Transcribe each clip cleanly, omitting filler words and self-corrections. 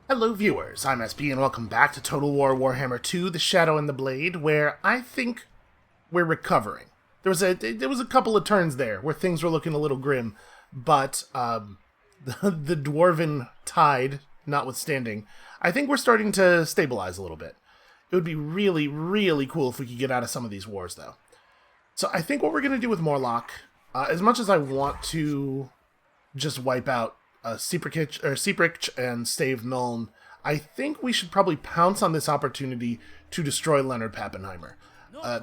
Hello viewers, I'm SB and welcome back to Total War Warhammer 2, The Shadow and the Blade, where I think we're recovering. There was a couple of turns there where things were looking a little grim, but the Dwarven tide notwithstanding, I think we're starting to stabilize a little bit. It would be really, really cool if we could get out of some of these wars, though. So I think what we're going to do with Morlock, as much as I want to just wipe out Seeprich and save Nuln, I think we should probably pounce on this opportunity to destroy Leonard Pappenheimer.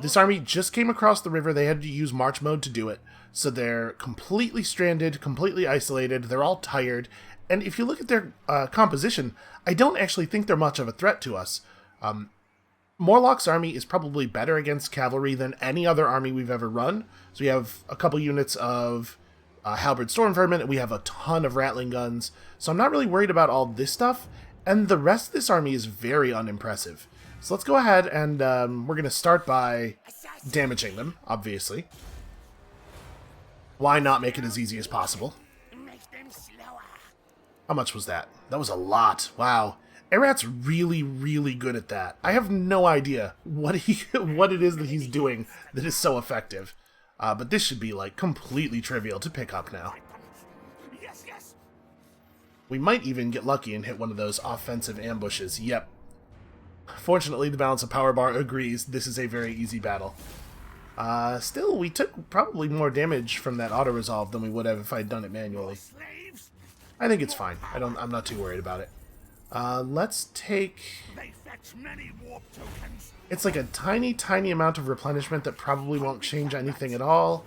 This army just came across the river. They had to use March mode to do it, so they're completely stranded, completely isolated. They're all tired, and if you look at their composition, I don't actually think they're much of a threat to us. Morlock's army is probably better against cavalry than any other army we've ever run. So we have a couple units of halberd storm vermin, and we have a ton of rattling guns. So I'm not really worried about all this stuff, and the rest of this army is very unimpressive. So let's go ahead and we're going to start by damaging them, obviously. Why not make it as easy as possible? How much was that? That was a lot. Wow. Erat's really, really good at that. I have no idea what it is that he's doing that is so effective. But this should be, like, completely trivial to pick up now. We might even get lucky and hit one of those offensive ambushes. Yep. Fortunately, the balance of power bar agrees this is a very easy battle. Still, we took probably more damage from that auto-resolve than we would have if I'd done it manually. I think it's fine. I'm not too worried about it. Let's take... It's like a tiny, tiny amount of replenishment that probably won't change anything at all,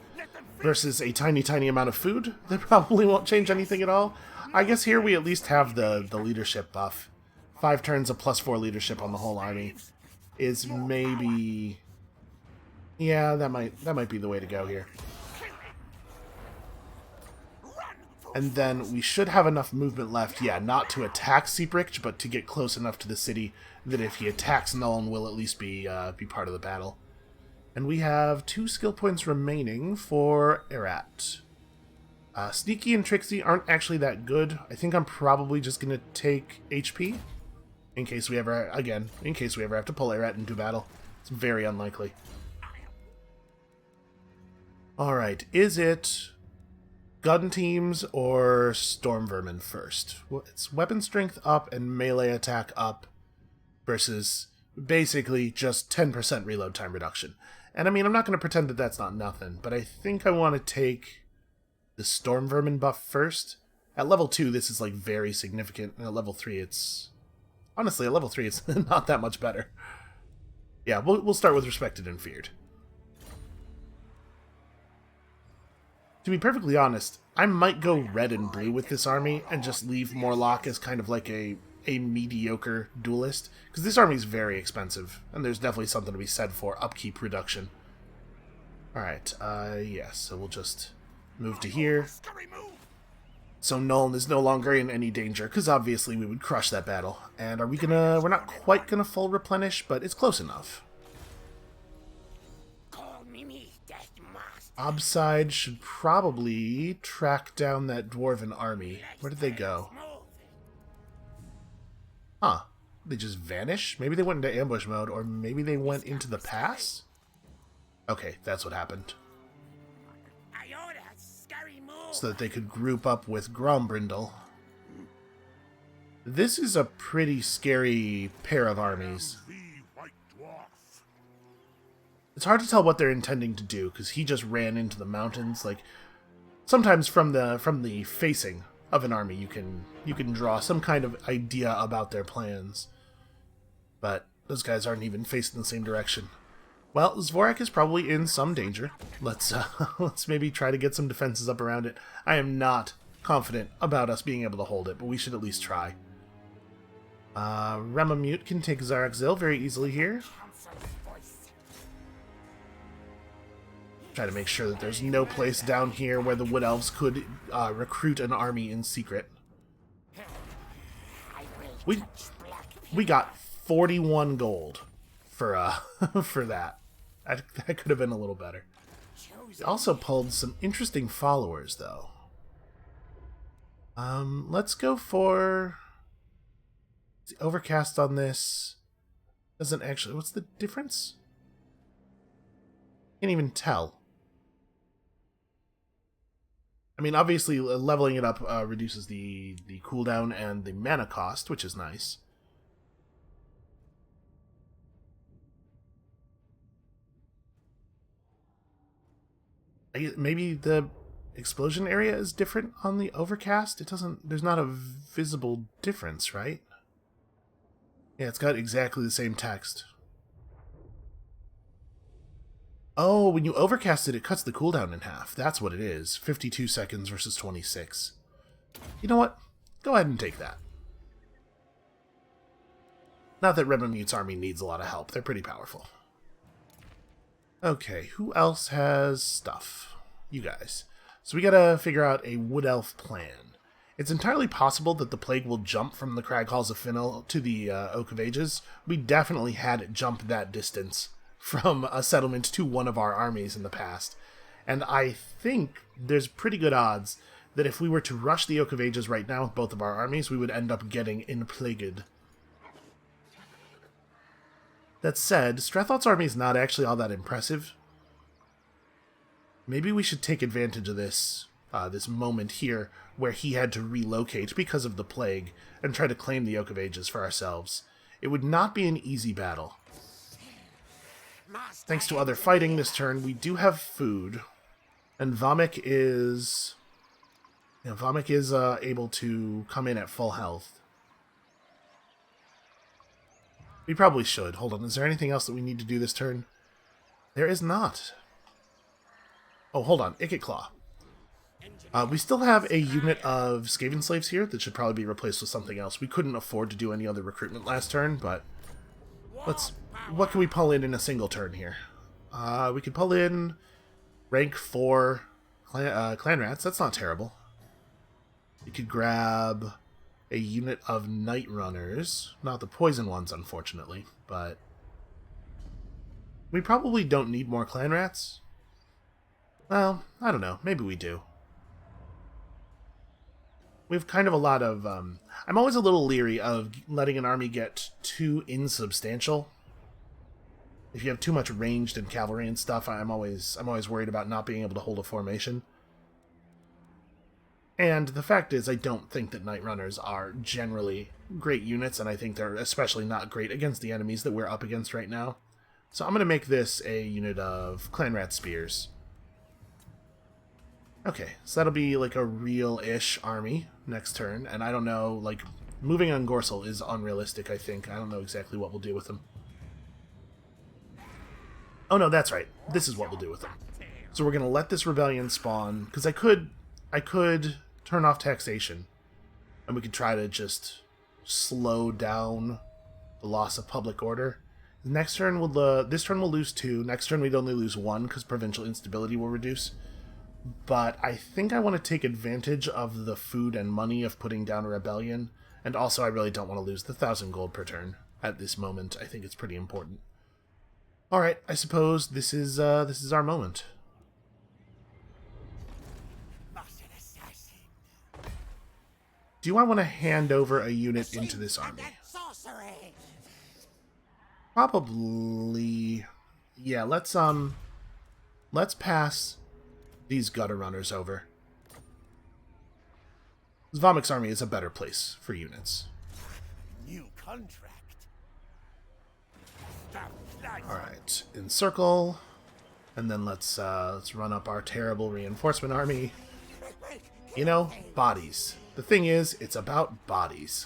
versus a tiny, tiny amount of food that probably won't change anything at all. I guess here we at least have the leadership buff. 5 turns of +4 leadership on the whole army is maybe... Yeah, that might be the way to go here. And then we should have enough movement left, yeah, not to attack Seeprich, but to get close enough to the city that if he attacks Nuln, we'll at least be part of the battle. And we have 2 skill points remaining for Erat. Sneaky and Tricksy aren't actually that good. I think I'm probably just going to take HP, in case we ever have to pull Erat into battle. It's very unlikely. Alright, is it gun teams or storm vermin first? Well, it's weapon strength up and melee attack up versus basically just 10% reload time reduction. And I mean, I'm not going to pretend that that's not nothing, but I think I want to take the storm vermin buff first. At level 2, this is like very significant, and at level 3, it's... Honestly, at level 3, it's not that much better. Yeah, we'll start with respected and feared. To be perfectly honest, I might go red and blue with this army and just leave Morlock as kind of like a mediocre duelist, because this army is very expensive, and there's definitely something to be said for upkeep reduction. Alright, yes, so we'll just move to here. So Nuln is no longer in any danger, because obviously we would crush that battle. And are we gonna... We're not quite gonna full replenish, but it's close enough. Obside should probably track down that Dwarven army. Where did they go? Huh. They just vanish? Maybe they went into ambush mode, or maybe they went into the pass? Okay, that's what happened. So that they could group up with Grombrindle. This is a pretty scary pair of armies. It's hard to tell what they're intending to do, because he just ran into the mountains. Like, sometimes from the facing of an army, you can draw some kind of idea about their plans. But those guys aren't even facing the same direction. Well, Zvorak is probably in some danger. Let's maybe try to get some defenses up around it. I am not confident about us being able to hold it, but we should at least try. Remamute can take Zarakzil very easily here. Try to make sure that there's no place down here where the Wood Elves could recruit an army in secret. We got 41 gold for for that. That could have been a little better. We also pulled some interesting followers, though. Let's go for The overcast on this doesn't actually... What's the difference? Can't even tell. I mean, obviously, leveling it up reduces the cooldown and the mana cost, which is nice. Maybe the explosion area is different on the overcast? It doesn't... There's not a visible difference, right? Yeah, it's got exactly the same text. Oh, when you overcast it, it cuts the cooldown in half. That's what it is. 52 seconds versus 26. You know what? Go ahead and take that. Not that Remomute's army needs a lot of help. They're pretty powerful. Okay, who else has stuff? You guys. So we gotta figure out a Wood Elf plan. It's entirely possible that the plague will jump from the Crag Halls of Finnel to the Oak of Ages. We definitely had it jump that distance from a settlement to one of our armies in the past. And I think there's pretty good odds that if we were to rush the Oak of Ages right now with both of our armies, we would end up getting in-plagued. That said, Strathott's army is not actually all that impressive. Maybe we should take advantage of this this moment here where he had to relocate because of the plague and try to claim the Oak of Ages for ourselves. It would not be an easy battle. Thanks to other fighting this turn, we do have food. And Vomik is... Yeah, Vomik is able to come in at full health. We probably should. Hold on, is there anything else that we need to do this turn? There is not. Oh, hold on. Icket Claw. We still have a unit of Skaven slaves here that should probably be replaced with something else. We couldn't afford to do any other recruitment last turn, but... What can we pull in a single turn here? We could pull in rank 4 clan rats. That's not terrible. We could grab a unit of night runners. Not the poison ones, unfortunately, but... We probably don't need more clan rats. Well, I don't know. Maybe we do. We have kind of a lot of... I'm always a little leery of letting an army get too insubstantial. If you have too much ranged and cavalry and stuff, I'm always worried about not being able to hold a formation. And the fact is, I don't think that Night Runners are generally great units, and I think they're especially not great against the enemies that we're up against right now. So I'm going to make this a unit of Clan Rat Spears. Okay, so that'll be like a real-ish army next turn, and I don't know, like, moving on Gorsel is unrealistic, I think. I don't know exactly what we'll do with them. Oh no, that's right. This is what we'll do with them. So we're going to let this rebellion spawn, because I could turn off taxation, and we could try to just slow down the loss of public order. Next turn, this turn we'll lose 2. Next turn we'd only lose 1, because provincial instability will reduce. But I think I want to take advantage of the food and money of putting down a rebellion, and also I really don't want to lose the 1,000 gold per turn at this moment. I think it's pretty important. Alright, I suppose this is our moment. Do I want to hand over a unit into this army? Probably. Yeah, let's pass these gutter runners over. Vomik's army is a better place for units. New contract. Alright, encircle, and then let's run up our terrible reinforcement army. You know, bodies. The thing is, it's about bodies.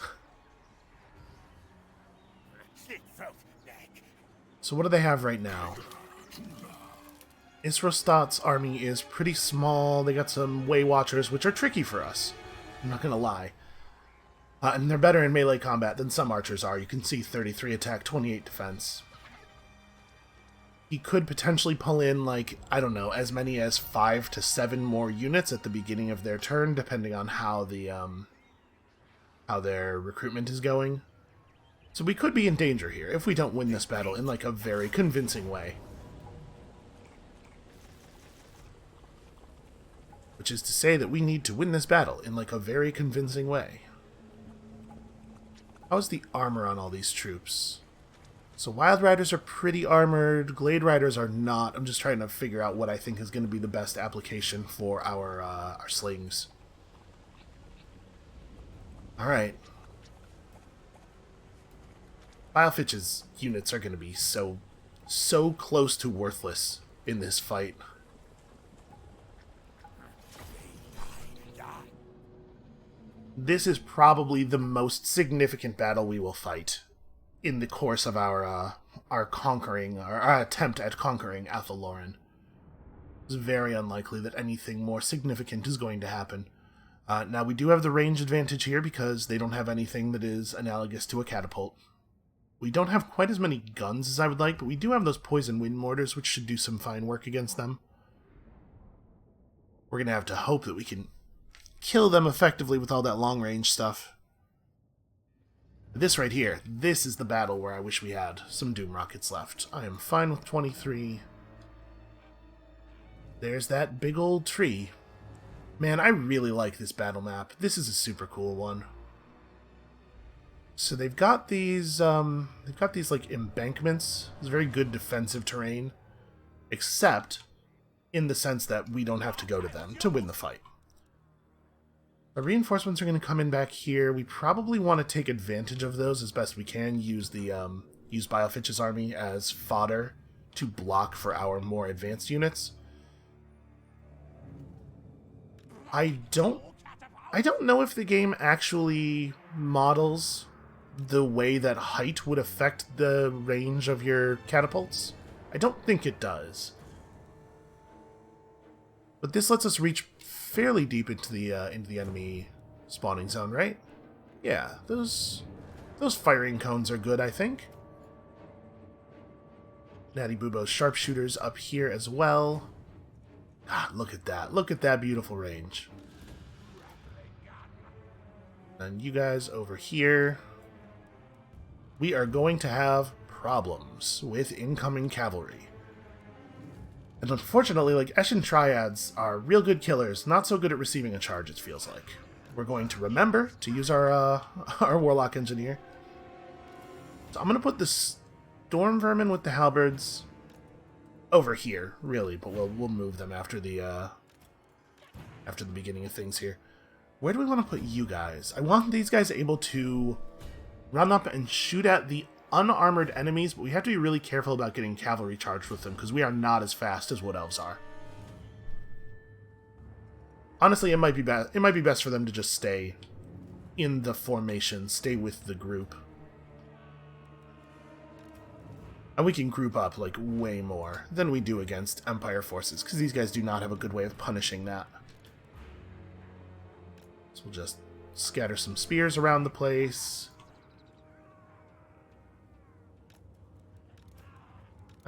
So what do they have right now? Isrostat's army is pretty small. They got some Way Watchers, which are tricky for us. I'm not going to lie. And they're better in melee combat than some archers are. You can see 33 attack, 28 defense. He could potentially pull in, like, I don't know, as many as 5 to 7 more units at the beginning of their turn, depending on how their recruitment is going. So we could be in danger here if we don't win this battle in, like, a very convincing way. Which is to say that we need to win this battle in, like, a very convincing way. How's the armor on all these troops? So Wild Riders are pretty armored, Glade Riders are not. I'm just trying to figure out what I think is going to be the best application for our slings. Alright. Bilefitch's units are going to be so close to worthless in this fight. This is probably the most significant battle we will fight in the course of our attempt at conquering Athelloren. It's very unlikely that anything more significant is going to happen. Now, we do have the range advantage here because they don't have anything that is analogous to a catapult. We don't have quite as many guns as I would like, but we do have those poison wind mortars, which should do some fine work against them. We're going to have to hope that we can kill them effectively with all that long-range stuff. This right here, this is the battle where I wish we had some Doom Rockets left. I am fine with 23. There's that big old tree. Man, I really like this battle map. This is a super cool one. So they've got these like embankments. It's very good defensive terrain, except in the sense that we don't have to go to them to win the fight. Our reinforcements are going to come in back here. We probably want to take advantage of those as best we can. Use Bilefitch's army as fodder to block for our more advanced units. I don't know if the game actually models the way that height would affect the range of your catapults. I don't think it does. But this lets us reach fairly deep into the enemy spawning zone, right? Yeah, those firing cones are good, I think. Natty Bubo's sharpshooters up here as well. God, look at that. Look at that beautiful range. And you guys over here. We are going to have problems with incoming cavalry. And unfortunately, like, Eshin Triads are real good killers, not so good at receiving a charge, it feels like. We're going to remember to use our Warlock Engineer. So I'm going to put the Storm Vermin with the Halberds over here, really, but we'll move them after the beginning of things here. Where do we want to put you guys? I want these guys able to run up and shoot at the unarmored enemies, but we have to be really careful about getting cavalry charged with them because we are not as fast as Wood Elves are. Honestly, it might be best for them to just stay in the formation, stay with the group. And we can group up like way more than we do against Empire forces because these guys do not have a good way of punishing that. So we'll just scatter some spears around the place.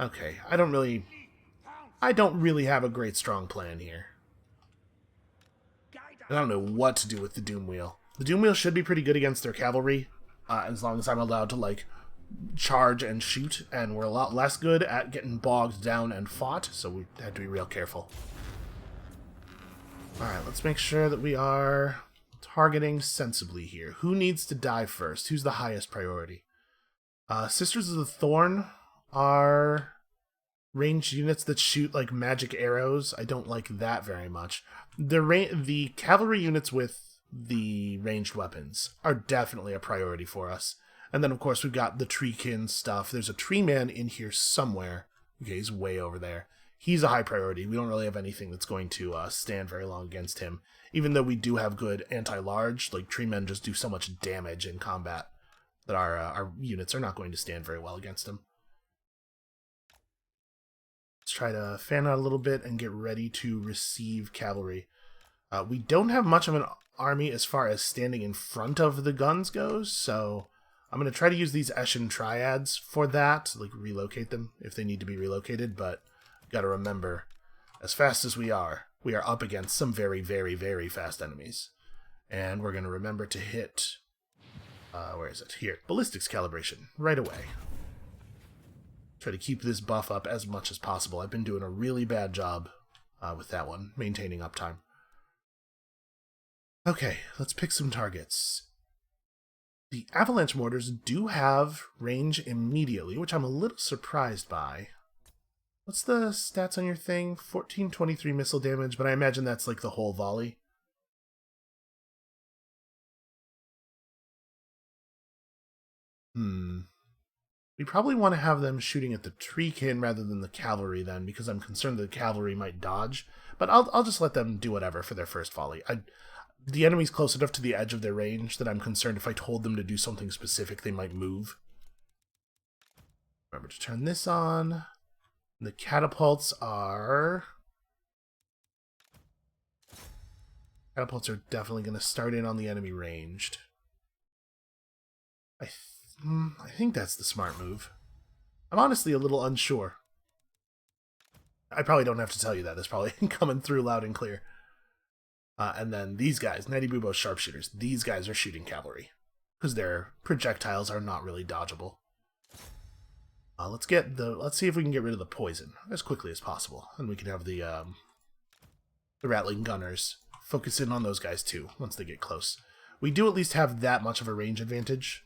Okay, I don't really have a great strong plan here. I don't know what to do with the Doom Wheel. The Doom Wheel should be pretty good against their cavalry, as long as I'm allowed to, like, charge and shoot, and we're a lot less good at getting bogged down and fought, so we have to be real careful. Alright, let's make sure that we are targeting sensibly here. Who needs to die first? Who's the highest priority? Sisters of the Thorn are ranged units that shoot like magic arrows. I don't like that very much. The cavalry units with the ranged weapons are definitely a priority for us. And then, of course, we've got the treekin stuff. There's a tree man in here somewhere. Okay, he's way over there. He's a high priority. We don't really have anything that's going to stand very long against him. Even though we do have good anti-large, like tree men just do so much damage in combat that our units are not going to stand very well against him. Let's try to fan out a little bit and get ready to receive cavalry. We don't have much of an army as far as standing in front of the guns goes, so I'm going to try to use these Eshin Triads for that, like relocate them if they need to be relocated, but got to remember, as fast as we are up against some very, very, very fast enemies. And we're going to remember to hit, where is it? Here, ballistics calibration, right away. Try to keep this buff up as much as possible. I've been doing a really bad job with that one, maintaining uptime. Okay, let's pick some targets. The avalanche mortars do have range immediately, which I'm a little surprised by. What's the stats on your thing? 1423 missile damage, but I imagine that's like the whole volley. We probably want to have them shooting at the treekin rather than the cavalry then, because I'm concerned the cavalry might dodge. But I'll just let them do whatever for their first volley. The enemy's close enough to the edge of their range that I'm concerned if I told them to do something specific, they might move. Remember to turn this on. The catapults are... Catapults are definitely going to start in on the enemy ranged. I think that's the smart move. I'm honestly a little unsure. I probably don't have to tell you that. That's probably coming through loud and clear. And then these guys, Nighty Bubo sharpshooters, these guys are shooting cavalry. Because their projectiles are not really dodgeable. Let's see if we can get rid of the poison as quickly as possible. And we can have the Rattling Gunners focus in on those guys too, once they get close. We do at least have that much of a range advantage.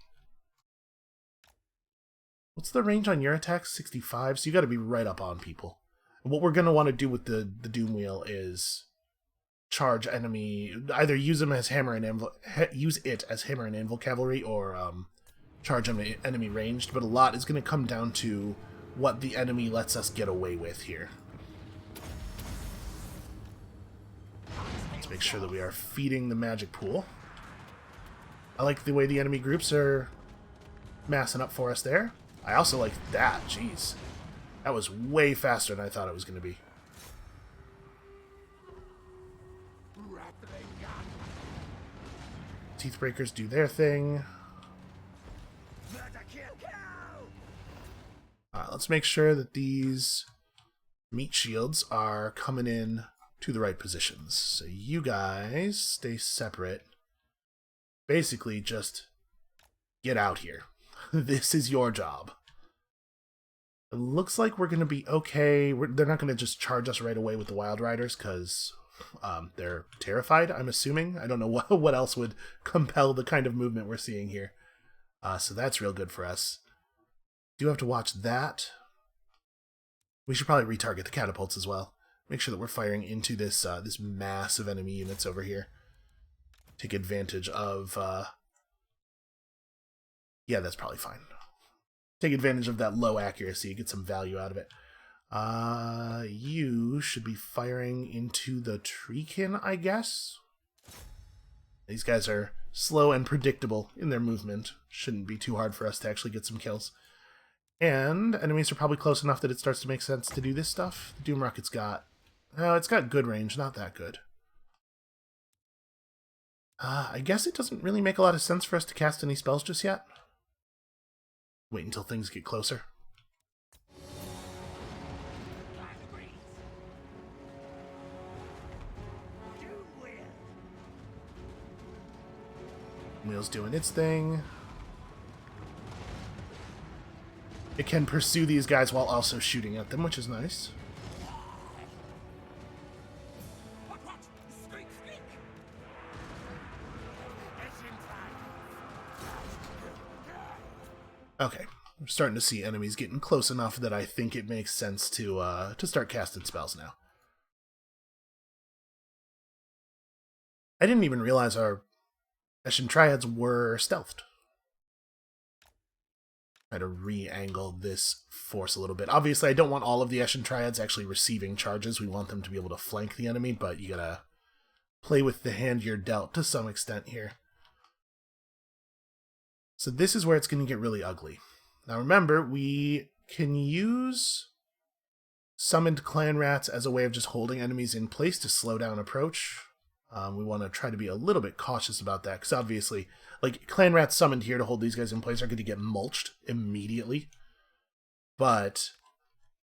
What's the range on your attacks? 65, so you gotta be right up on people. And what we're gonna want to do with the Doom Wheel is charge enemy, either use them as hammer and anvil, use it as hammer and anvil cavalry, or charge enemy ranged, but a lot is going to come down to what the enemy lets us get away with here. Let's make sure that we are feeding the magic pool. I like the way the enemy groups are massing up for us there. I also like that, jeez. That was way faster than I thought it was going to be. Teethbreakers do their thing. Let's make sure that these meat shields are coming in to the right positions. So you guys stay separate. Basically, just get out here. This is your job. It looks like we're going to be okay. They're not going to just charge us right away with the Wild Riders, because they're terrified, I'm assuming. I don't know what else would compel the kind of movement we're seeing here. So that's real good for us. Do have to watch that. We should probably retarget the catapults as well. Make sure that we're firing into this this mass of enemy units over here. Take advantage of... yeah, that's probably fine. Take advantage of that low accuracy, get some value out of it. You should be firing into the treekin, I guess? These guys are slow and predictable in their movement. Shouldn't be too hard for us to actually get some kills. And enemies are probably close enough that it starts to make sense to do this stuff. The Doom Rocket's got... it's got good range, not that good. I guess it doesn't really make a lot of sense for us to cast any spells just yet. Wait until things get closer. Wheel's doing its thing. It can pursue these guys while also shooting at them, which is nice. Okay, we're starting to see enemies getting close enough that I think it makes sense to start casting spells now. I didn't even realize our Eshin Triads were stealthed. Try to re-angle this force a little bit. Obviously, I don't want all of the Eshin Triads actually receiving charges. We want them to be able to flank the enemy, but you gotta play with the hand you're dealt to some extent here. So this is where it's going to get really ugly. Now remember, we can use summoned clan rats as a way of just holding enemies in place to slow down approach. We want to try to be a little bit cautious about that, because obviously, like, clan rats summoned here to hold these guys in place are going to get mulched immediately. But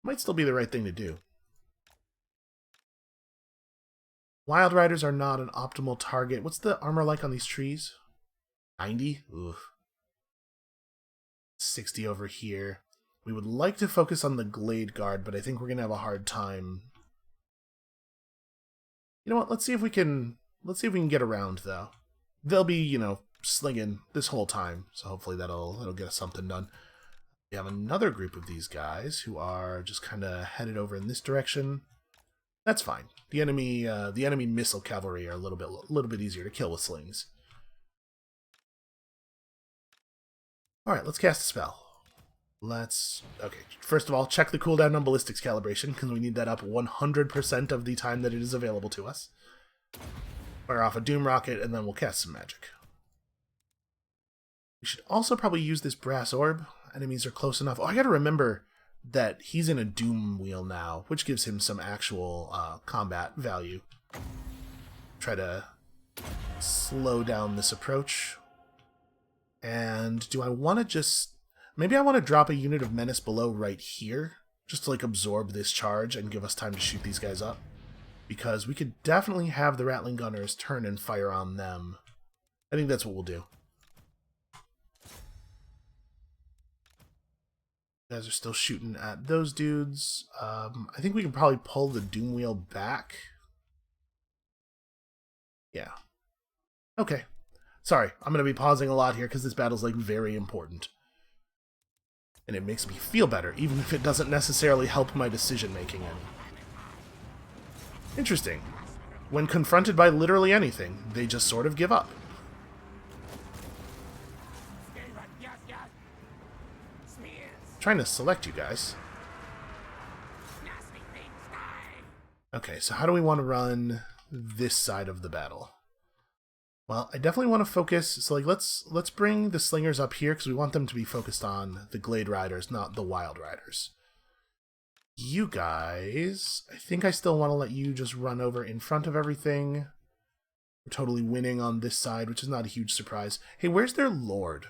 might still be the right thing to do. Wild Riders are not an optimal target. What's the armor like on these trees? 90? Ugh. 60 over here. We would like to focus on the Glade Guard, but I think we're going to have a hard time. You know what? Let's see if we can get around, though. They'll be, slinging this whole time, so hopefully that'll get us something done. We have another group of these guys who are just kind of headed over in this direction. That's fine. The enemy missile cavalry are a little bit easier to kill with slings. All right, let's cast a spell. Okay, first of all, check the cooldown on ballistics calibration, because we need that up 100% of the time that it is available to us. Fire off a Doom Rocket, and then we'll cast some magic. We should also probably use this brass orb. Enemies are close enough. Oh, I gotta remember that he's in a Doom Wheel now, which gives him some actual combat value. Try to slow down this approach. And do I want to just... Maybe I want to drop a unit of Menace below right here, just to like absorb this charge and give us time to shoot these guys up. Because we could definitely have the Rattling Gunners turn and fire on them. I think that's what we'll do. You guys are still shooting at those dudes. I think we can probably pull the Doom Wheel back. Yeah. Okay. Sorry, I'm going to be pausing a lot here because this battle's like very important. And it makes me feel better, even if it doesn't necessarily help my decision-making any. Interesting. When confronted by literally anything, they just sort of give up. Trying to select you guys. Okay, so how do we want to run this side of the battle? Well, I definitely want to focus, so like let's bring the slingers up here because we want them to be focused on the Glade Riders, not the Wild Riders. You guys, I think I still want to let you just run over in front of everything. We're totally winning on this side, which is not a huge surprise. Hey, where's their lord?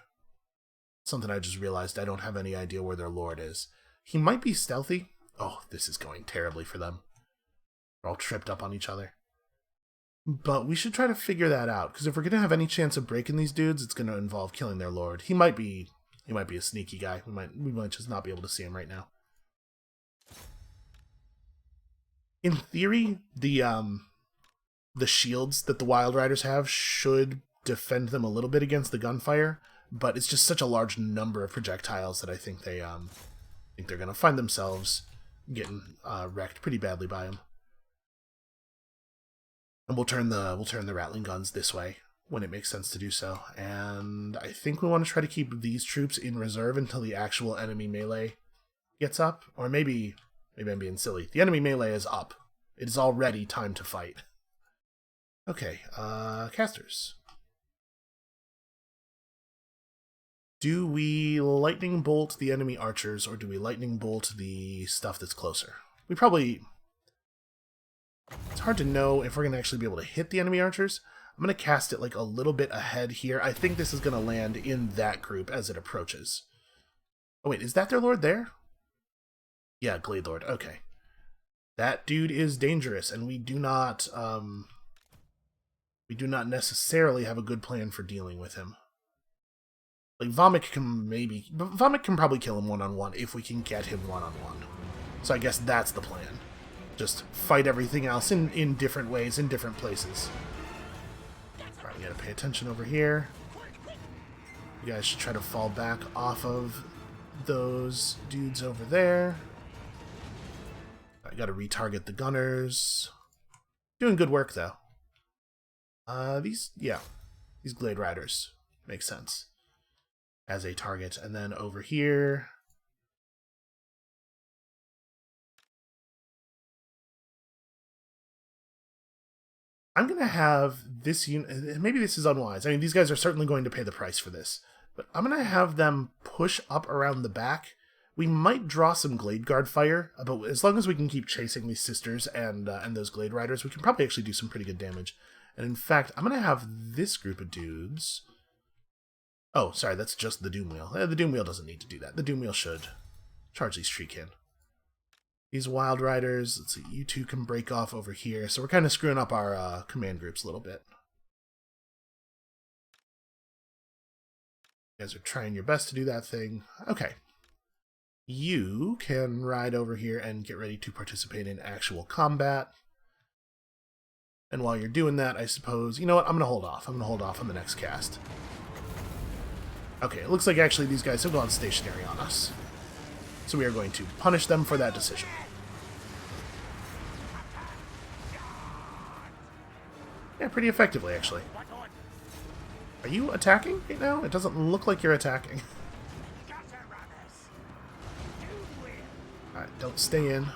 Something I just realized, I don't have any idea where their lord is. He might be stealthy. Oh, this is going terribly for them. They're all tripped up on each other. But we should try to figure that out, because if we're going to have any chance of breaking these dudes, it's going to involve killing their lord. He might be a sneaky guy. We might just not be able to see him right now. In theory, the shields that the Wild Riders have should defend them a little bit against the gunfire, but it's just such a large number of projectiles that I think they're going to find themselves getting wrecked pretty badly by them. And we'll turn the Rattling Guns this way when it makes sense to do so. And I think we want to try to keep these troops in reserve until the actual enemy melee gets up. Or maybe I'm being silly. The enemy melee is up. It is already time to fight. Okay, casters. Do we lightning bolt the enemy archers, or do we lightning bolt the stuff that's closer? We probably... It's hard to know if we're going to actually be able to hit the enemy archers. I'm going to cast it like a little bit ahead here. I think this is going to land in that group as it approaches. Oh wait, is that their lord there? Yeah, Glade Lord. Okay. That dude is dangerous, and we do not necessarily have a good plan for dealing with him. Like, Vomit can probably kill him one-on-one if we can get him one-on-one. So I guess that's the plan. Just fight everything else in different ways, in different places. Alright, we gotta pay attention over here. You guys should try to fall back off of those dudes over there. I gotta retarget the gunners. Doing good work, though. These Glade Riders make sense as a target. And then over here... I'm going to have this unit... Maybe this is unwise. I mean, these guys are certainly going to pay the price for this. But I'm going to have them push up around the back. We might draw some Glade Guard fire, but as long as we can keep chasing these sisters and those Glade Riders, we can probably actually do some pretty good damage. And in fact, I'm going to have this group of dudes... Oh, sorry, that's just the Doom Wheel. The Doom Wheel doesn't need to do that. The Doom Wheel should charge these Treekin. These Wild Riders, let's see, you two can break off over here. So we're kind of screwing up our command groups a little bit. You guys are trying your best to do that thing. Okay. You can ride over here and get ready to participate in actual combat. And while you're doing that, I suppose... You know what? I'm going to hold off. I'm going to hold off on the next cast. Okay, it looks like actually these guys have gone stationary on us. So we are going to punish them for that decision. Yeah, pretty effectively, actually. Are you attacking right now? It doesn't look like you're attacking. Alright, don't stay in.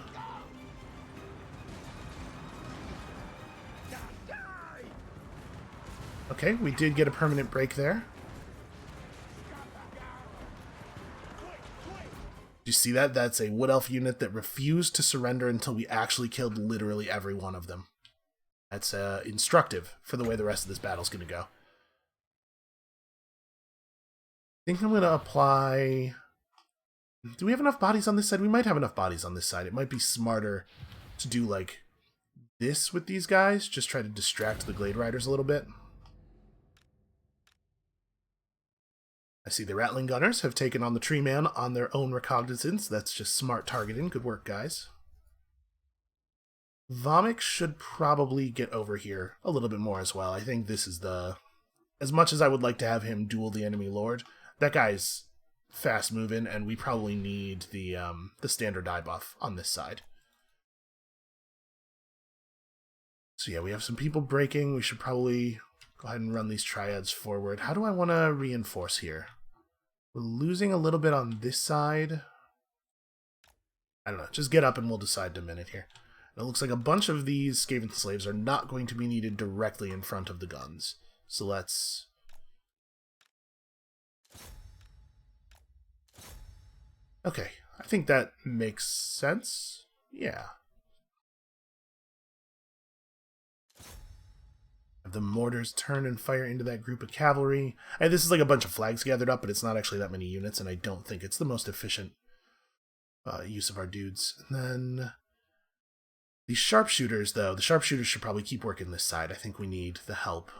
Okay, we did get a permanent break there. You see that? That's a Wood Elf unit that refused to surrender until we actually killed literally every one of them. That's instructive for the way the rest of this battle's going to go. I think I'm going to apply... Do we have enough bodies on this side? We might have enough bodies on this side. It might be smarter to do, like, this with these guys. Just try to distract the Glade Riders a little bit. I see the Rattling Gunners have taken on the Tree Man on their own recognizance. That's just smart targeting. Good work, guys. Vomix should probably get over here a little bit more as well. I think this is the... As much as I would like to have him duel the enemy lord, that guy's fast moving, and we probably need the standard die buff on this side. So yeah, we have some people breaking. We should probably go ahead and run these triads forward. How do I want to reinforce here? We're losing a little bit on this side. I don't know. Just get up and we'll decide in a minute here. It looks like a bunch of these Skaven slaves are not going to be needed directly in front of the guns. So let's... Okay, I think that makes sense. Yeah. Have the mortars turn and fire into that group of cavalry. This is like a bunch of flags gathered up, but it's not actually that many units, and I don't think it's the most efficient use of our dudes. And then... These sharpshooters, though, the sharpshooters should probably keep working this side. I think we need the help.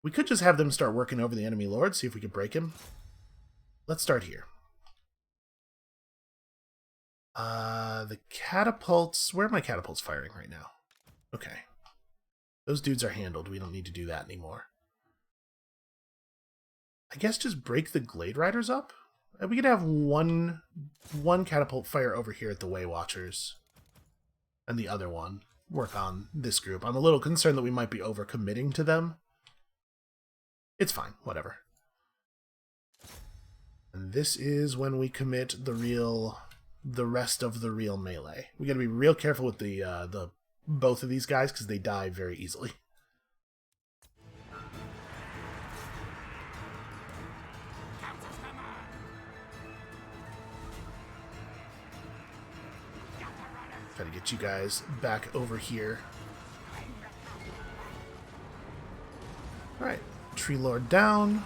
We could just have them start working over the enemy lord, see if we can break him. Let's start here. The catapults... Where are my catapults firing right now? Okay. Those dudes are handled. We don't need to do that anymore. I guess just break the Glade Riders up? We could have one catapult fire over here at the Way Watchers. And the other one work on this group. I'm a little concerned that we might be overcommitting to them. It's fine, whatever. And this is when we commit the rest of the real melee. We gotta be real careful with the both of these guys because they die very easily. Try to get you guys back over here. Alright, Tree Lord down.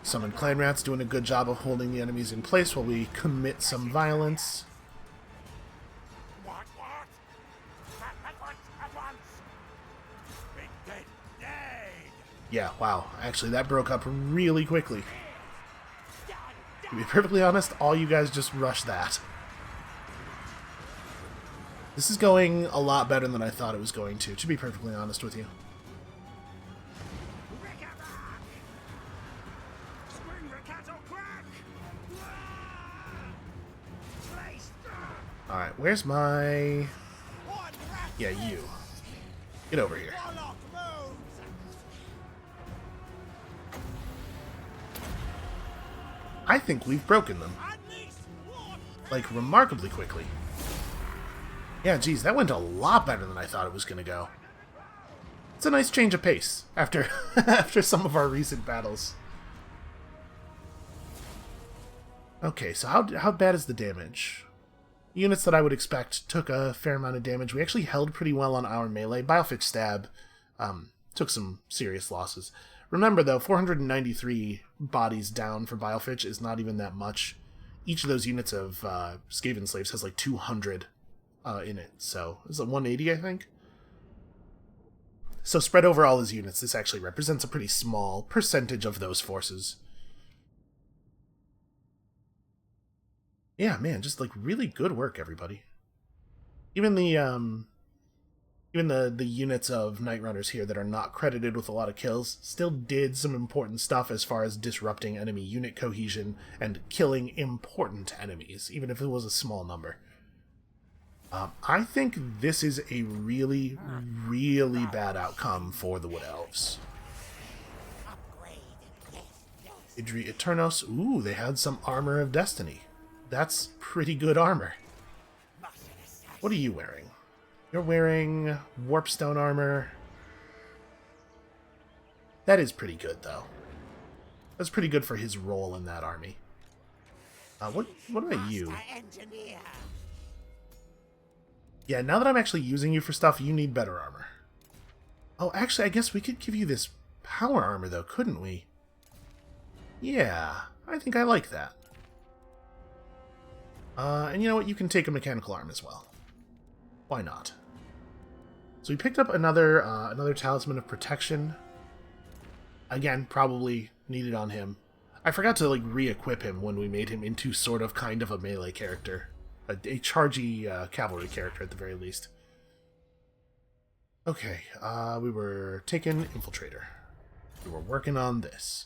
Summon Clan Rats doing a good job of holding the enemies in place while we commit some violence. Yeah, wow. Actually, that broke up really quickly. To be perfectly honest, all you guys just rush that. This is going a lot better than I thought it was going to be perfectly honest with you. Alright, where's my... Yeah, you. Get over here. I think we've broken them. Like, remarkably quickly. Yeah, geez, that went a lot better than I thought it was going to go. It's a nice change of pace after after some of our recent battles. Okay, so how bad is the damage? Units that I would expect took a fair amount of damage. We actually held pretty well on our melee. Bilefitch Stab took some serious losses. Remember, though, 493 bodies down for Bilefitch is not even that much. Each of those units of Skaven Slaves has like 200 in it, so it's 180, I think. So spread over all his units, this actually represents a pretty small percentage of those forces. Yeah, man, just like really good work, everybody. Even the Even the units of Night Runners here that are not credited with a lot of kills still did some important stuff as far as disrupting enemy unit cohesion and killing important enemies, even if it was a small number. I think this is a really, really bad outcome for the Wood Elves. Idri Eternos, ooh, they had some Armor of Destiny. That's pretty good armor. What are you wearing? You're wearing Warpstone armor. That is pretty good, though. That's pretty good for his role in that army. What about you? Yeah, now that I'm actually using you for stuff, you need better armor. Oh, actually, I guess we could give you this power armor, though, couldn't we? Yeah, I think I like that. And you know what? You can take a mechanical arm as well. Why not? So we picked up another Talisman of Protection. Again, probably needed on him. I forgot to like re-equip him when we made him into sort of kind of a melee character. A chargey cavalry character at the very least. Okay, we were taking Infiltrator. We were working on this.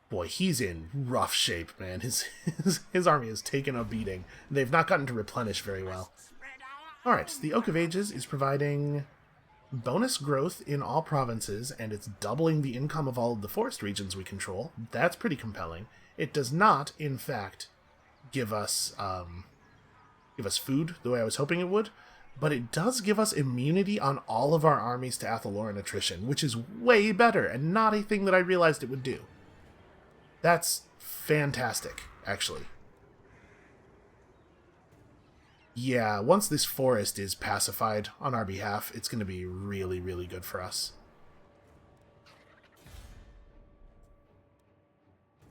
Boy, he's in rough shape, man. His army has taken a beating. They've not gotten to replenish very well. Alright, the Oak of Ages is providing bonus growth in all provinces, and it's doubling the income of all of the forest regions we control. That's pretty compelling. It does not, in fact, give us food the way I was hoping it would, but it does give us immunity on all of our armies to Athaloran attrition, which is way better and not a thing that I realized it would do. That's fantastic, actually. Yeah, once this forest is pacified on our behalf, it's going to be really, really good for us.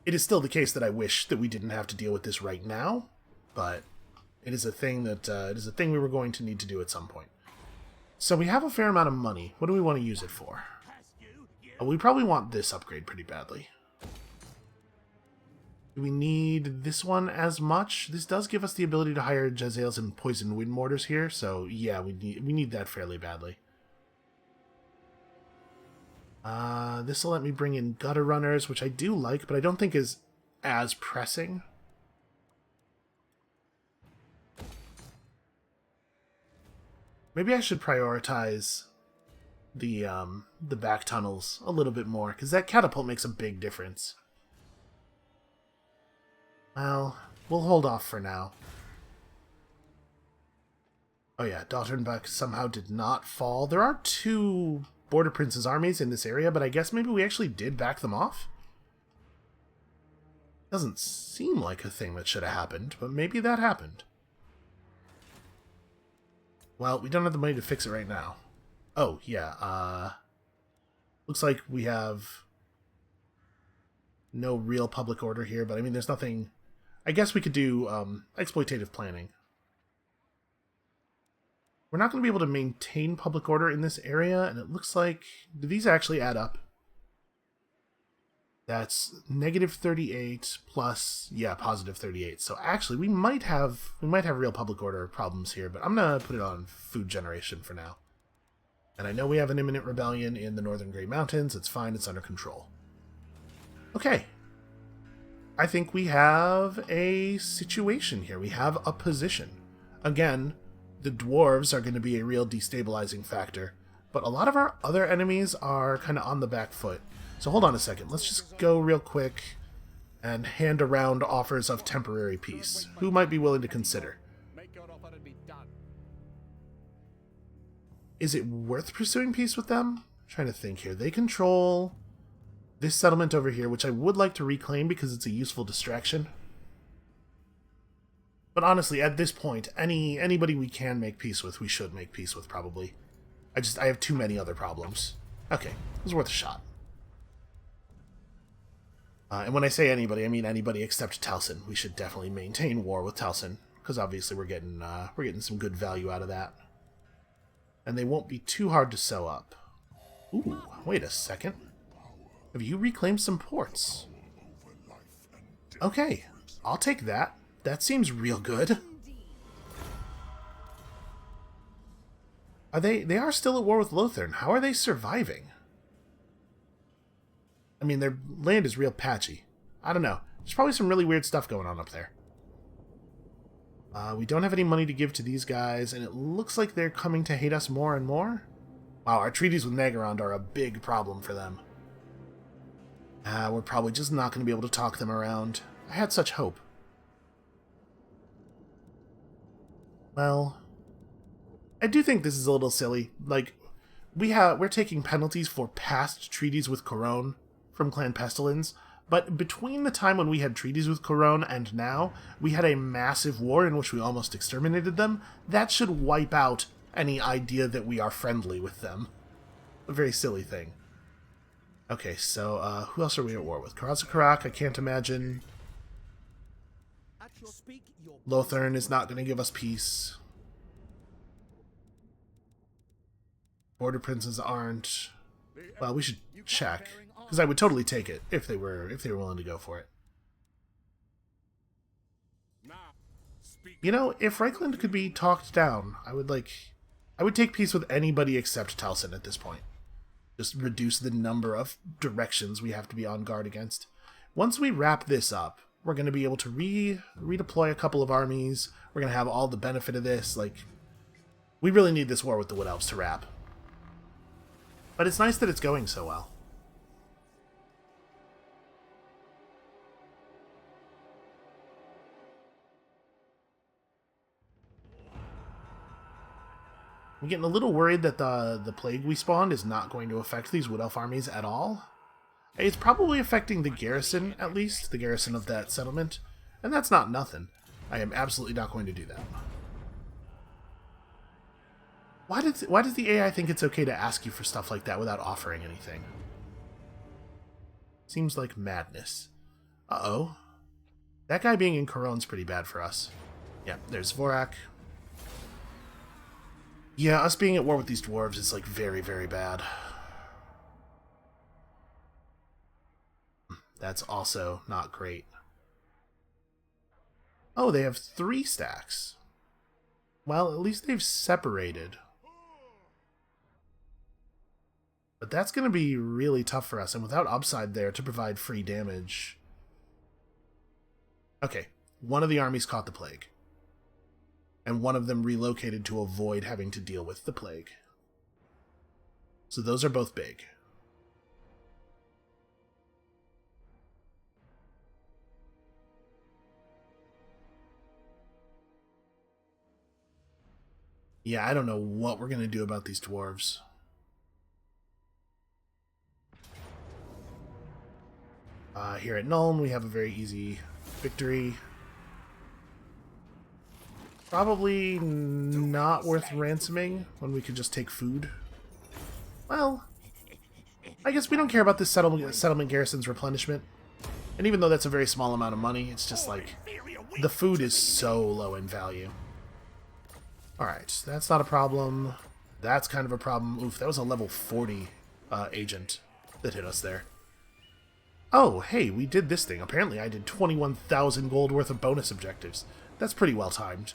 It is still the case that I wish that we didn't have to deal with this right now, but it is a thing that we were going to need to do at some point. So we have a fair amount of money. What do we want to use it for? We probably want this upgrade pretty badly. Do we need this one as much? This does give us the ability to hire Jezzails and Poison Wind Mortars here, so yeah, we need that fairly badly. This will let me bring in Gutter Runners, which I do like, but I don't think is as pressing. Maybe I should prioritize the back tunnels a little bit more, because that catapult makes a big difference. Well, we'll hold off for now. Oh yeah, Dotternbuck somehow did not fall. There are 2 Border Prince's armies in this area, but I guess maybe we actually did back them off? Doesn't seem like a thing that should have happened, but maybe that happened. Well, we don't have the money to fix it right now. Oh, yeah, looks like we have no real public order here, but I mean, there's nothing... I guess we could do exploitative planning. We're not going to be able to maintain public order in this area, and it looks like... Do these actually add up? That's negative 38 plus, yeah, positive 38. So actually, we might have real public order problems here, but I'm going to put it on food generation for now. And I know we have an imminent rebellion in the Northern Grey Mountains. It's fine, it's under control. Okay. I think we have a situation here. We have a position. Again, the dwarves are going to be a real destabilizing factor, but a lot of our other enemies are kind of on the back foot. So hold on a second. Let's just go real quick and hand around offers of temporary peace. Who might be willing to consider? Is it worth pursuing peace with them? I'm trying to think here. They control this settlement over here, which I would like to reclaim because it's a useful distraction. But honestly, at this point, anybody we can make peace with, we should make peace with, probably. I have too many other problems. Okay, it was worth a shot. And when I say anybody, I mean anybody except Talcin. We should definitely maintain war with Talcin, because obviously we're getting some good value out of that. And they won't be too hard to sew up. Ooh, wait a second. Have you reclaimed some ports? Okay, I'll take that. That seems real good. Are they are still at war with Lothern. How are they surviving? I mean, their land is real patchy. I don't know. There's probably some really weird stuff going on up there. We don't have any money to give to these guys, and it looks like they're coming to hate us more and more. Wow, our treaties with Nagarond are a big problem for them. We're probably just not going to be able to talk them around. I had such hope. Well, I do think this is a little silly. Like, we're taking penalties for past treaties with Corone from Clan Pestilens, but between the time when we had treaties with Corone and now, we had a massive war in which we almost exterminated them. That should wipe out any idea that we are friendly with them. A very silly thing. Okay, so, who else are we at war with? Karazakarak, I can't imagine. Lothern is not going to give us peace. Border princes aren't. Well, we should check, because I would totally take it if they were willing to go for it. You know, if Reichland could be talked down, I would take peace with anybody except Talsin at this point. Just reduce the number of directions we have to be on guard against. Once we wrap this up, we're going to be able to redeploy a couple of armies. We're going to have all the benefit of this. Like, we really need this war with the Wood Elves to wrap. But it's nice that it's going so well. I'm getting a little worried that the plague we spawned is not going to affect these Wood Elf armies at all. It's probably affecting the garrison, at least, the garrison of that settlement, and that's not nothing. I am absolutely not going to do that. Why does the AI think it's okay to ask you for stuff like that without offering anything? Seems like madness. Uh-oh. That guy being in Corone's pretty bad for us. Yeah, there's Vorak. Yeah, us being at war with these dwarves is, like, very, very bad. That's also not great. Oh, they have 3 stacks. Well, at least they've separated. But that's going to be really tough for us, and without upside there to provide free damage. Okay, one of the armies caught the plague. And one of them relocated to avoid having to deal with the plague. So those are both big. Yeah, I don't know what we're going to do about these dwarves. Here at Nuln, we have a very easy victory. Probably not worth ransoming when we could just take food. Well, I guess we don't care about this settlement garrison's replenishment. And even though that's a very small amount of money, it's just like, the food is so low in value. Alright, that's not a problem. That's kind of a problem. Oof, that was a level 40 agent that hit us there. Oh, hey, we did this thing. Apparently I did 21,000 gold worth of bonus objectives. That's pretty well timed.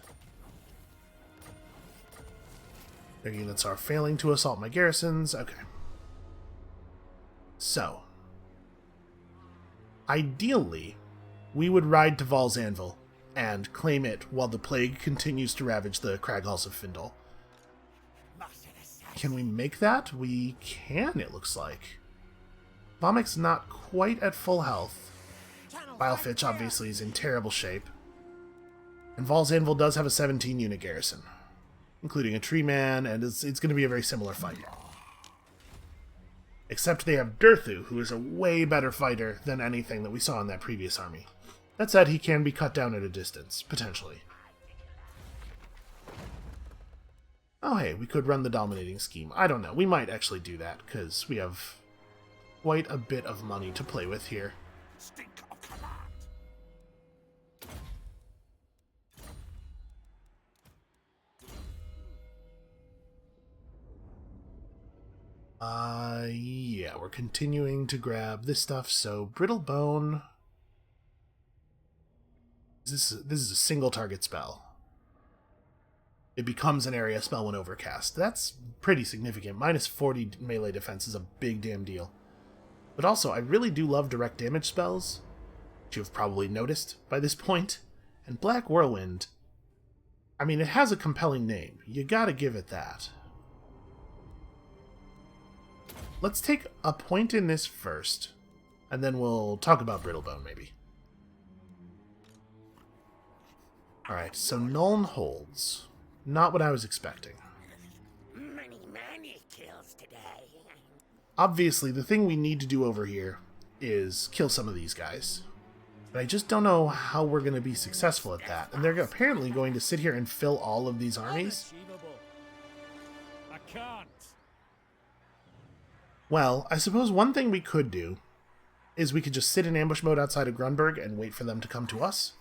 Their units are failing to assault my garrisons. Okay. So, ideally, we would ride to Val's Anvil and claim it while the plague continues to ravage the Crag Halls of Findle. Can we make that? We can, it looks like. Vomic's not quite at full health. Bilefitch obviously is in terrible shape. And Val's Anvil does have a 17-unit garrison, including a tree man, and it's going to be a very similar fight. Except they have Durthu, who is a way better fighter than anything that we saw in that previous army. That said, he can be cut down at a distance, potentially. Oh hey, we could run the dominating scheme. I don't know, we might actually do that, because we have quite a bit of money to play with here. Yeah, we're continuing to grab this stuff, so Brittle Bone. This is a single target spell. it becomes an area spell when overcast. That's pretty significant. Minus 40 melee defense is a big damn deal. But also, I really do love direct damage spells, which you've probably noticed by this point. And Black Whirlwind, I mean, it has a compelling name. You gotta give it that. Let's take a point in this first, and then we'll talk about Brittlebone, maybe. Alright, so Nuln holds. Not what I was expecting. Many kills today. Obviously, the thing we need to do over here is kill some of these guys. But I just don't know how we're going to be successful at that. And they're apparently going to sit here and fill all of these armies. I can't. Well, I suppose one thing we could do is we could just sit in ambush mode outside of Grunberg and wait for them to come to us.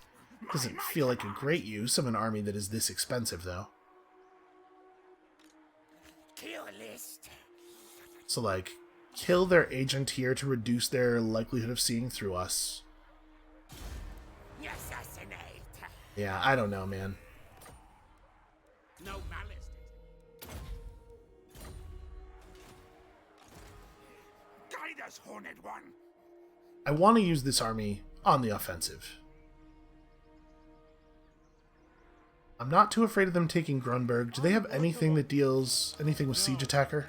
Doesn't feel like a great use of an army that is this expensive, though. Kill list. So, like, kill their agent here to reduce their likelihood of seeing through us. Assassinate. Yeah, I don't know, man. No malice. Guide us, Horned One. I want to use this army on the offensive. I'm not too afraid of them taking Grunberg. Do they have anything that deals anything with Siege Attacker?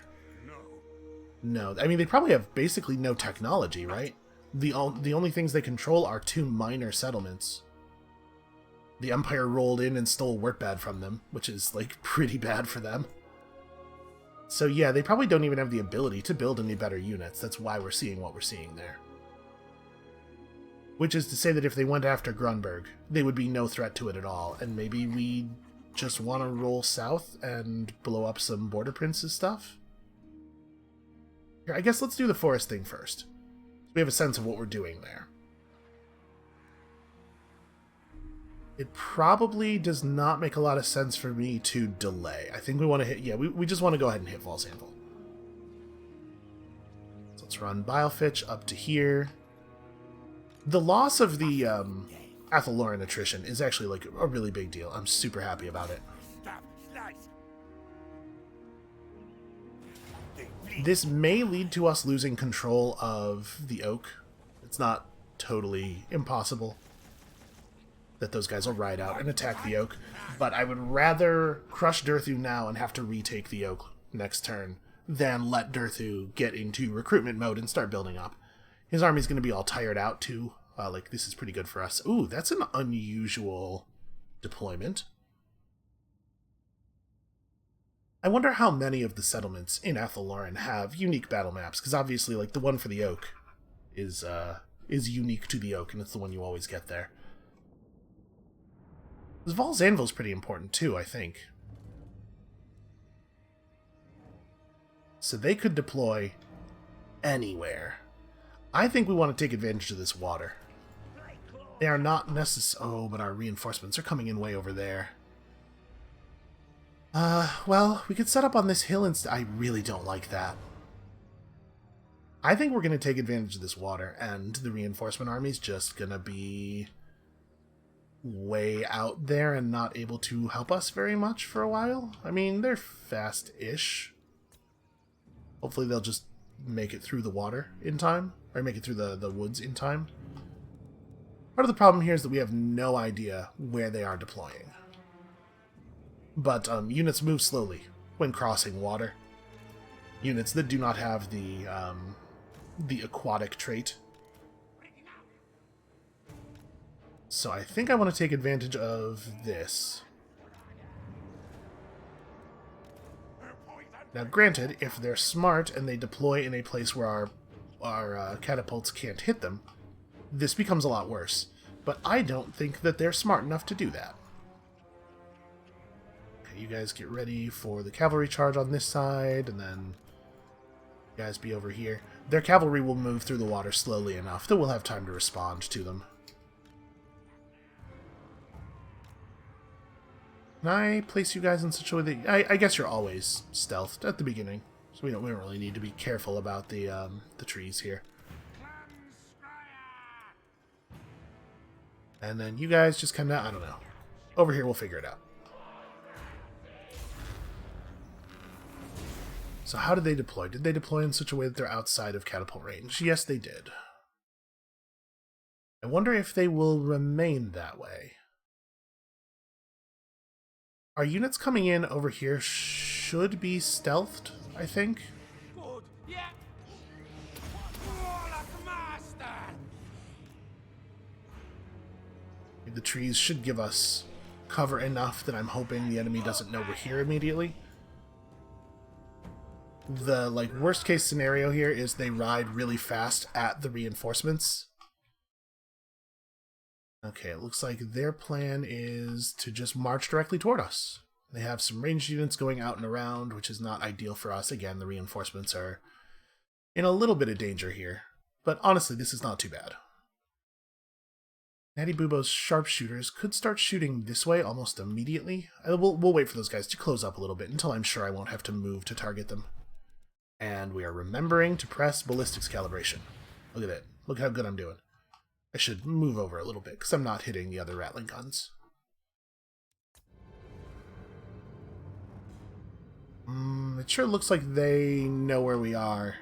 No. I mean, they probably have basically no technology, right? The only things they control are 2 minor settlements. The Empire rolled in and stole Wertbad from them, which is, like, pretty bad for them. So yeah, they probably don't even have the ability to build any better units. That's why we're seeing what we're seeing there. Which is to say that if they went after Grunberg, they would be no threat to it at all, and maybe we just want to roll south and blow up some Border Prince's stuff? Here, I guess let's do the forest thing first. We have a sense of what we're doing there. It probably does not make a lot of sense for me to delay. I think we want to hit... Yeah, we just want to go ahead and hit False Anvil. So let's run Bilefitch up to here. The loss of the Athelloran attrition is actually like a really big deal. I'm super happy about it. This may lead to us losing control of the Oak. It's not totally impossible that those guys will ride out and attack the Oak, but I would rather crush Durthu now and have to retake the Oak next turn than let Durthu get into recruitment mode and start building up. His army's going to be all tired out, too. Like, this is pretty good for us. Ooh, that's an unusual deployment. I wonder how many of the settlements in Athelloran have unique battle maps, because obviously, like, the one for the Oak is unique to the Oak, and it's the one you always get there. Val's Anvil's pretty important, too, I think. So they could deploy anywhere. I think we want to take advantage of this water. They are not necessary... Oh, but our reinforcements are coming in way over there. Well, we could set up on this hill instead. I really don't like that. I think we're going to take advantage of this water, and the reinforcement army's just going to be way out there and not able to help us very much for a while. I mean, they're fast-ish. Hopefully they'll just make it through the water in time, or make it through the woods in time. Part of the problem here is that we have no idea where they are deploying. But units move slowly when crossing water. Units that do not have the aquatic trait. So I think I want to take advantage of this. Now granted, if they're smart and they deploy in a place where our catapults can't hit them, this becomes a lot worse. But I don't think that they're smart enough to do that. Okay, you guys get ready for the cavalry charge on this side, and then you guys be over here. Their cavalry will move through the water slowly enough that we'll have time to respond to them. Can I place you guys in such a way that... I guess you're always stealthed at the beginning, so we don't really need to be careful about the trees here. And then you guys just kind of, I don't know. Over here, we'll figure it out. So how did they deploy? Did they deploy in such a way that they're outside of catapult range? Yes, they did. I wonder if they will remain that way. Our units coming in over here should be stealthed, I think. Good. Yeah. Warlock master. The trees should give us cover enough that I'm hoping the enemy doesn't know we're here immediately. The worst case scenario here is they ride really fast at the reinforcements. Okay, it looks like their plan is to just march directly toward us. They have some ranged units going out and around, which is not ideal for us. Again, the reinforcements are in a little bit of danger here. But honestly, this is not too bad. Natty Bubo's sharpshooters could start shooting this way almost immediately. We'll wait for those guys to close up a little bit until I'm sure I won't have to move to target them. And we are remembering to press ballistics calibration. Look at that. Look how good I'm doing. I should move over a little bit, because I'm not hitting the other Ratling guns. It sure looks like they know where we are.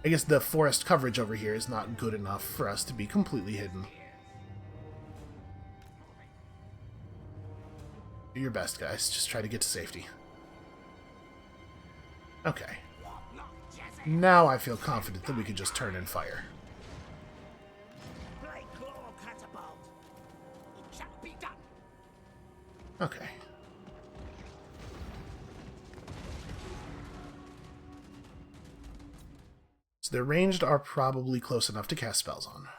I guess the forest coverage over here is not good enough for us to be completely hidden. Do your best, guys. Just try to get to safety. Okay. Now I feel confident that we can just turn and fire. Okay. So their ranged are probably close enough to cast spells on.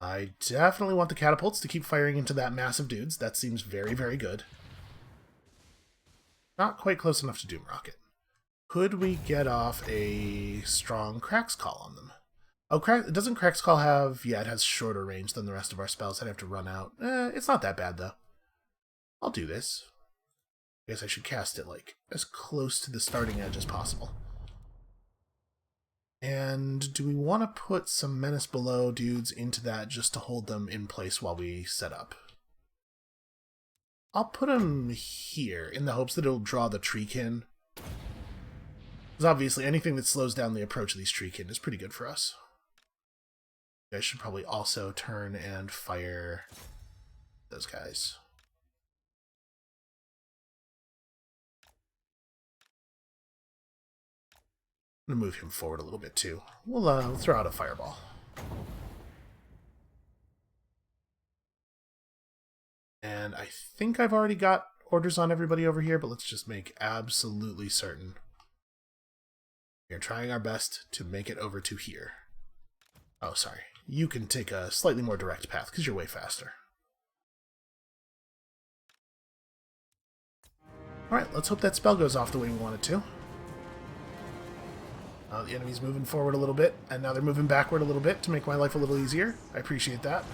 I definitely want the catapults to keep firing into that mass of dudes. That seems very, very good. Not quite close enough to Doom Rocket. Could we get off a strong Cracks Call on them? Oh, doesn't Cracks Call have... Yeah, it has shorter range than the rest of our spells. I'd have to run out. It's not that bad, though. I'll do this. I guess I should cast it, as close to the starting edge as possible. And do we want to put some Menace Below dudes into that just to hold them in place while we set up? I'll put them here in the hopes that it'll draw the Treekin. Because obviously anything that slows down the approach of these Treekin is pretty good for us. I should probably also turn and fire those guys. I'm going to move him forward a little bit too. We'll throw out a fireball. And I think I've already got orders on everybody over here, but let's just make absolutely certain. We're trying our best to make it over to here. Oh, sorry. You can take a slightly more direct path, because you're way faster. Alright, let's hope that spell goes off the way we want it to. The enemy's moving forward a little bit, and now they're moving backward a little bit to make my life a little easier. I appreciate that.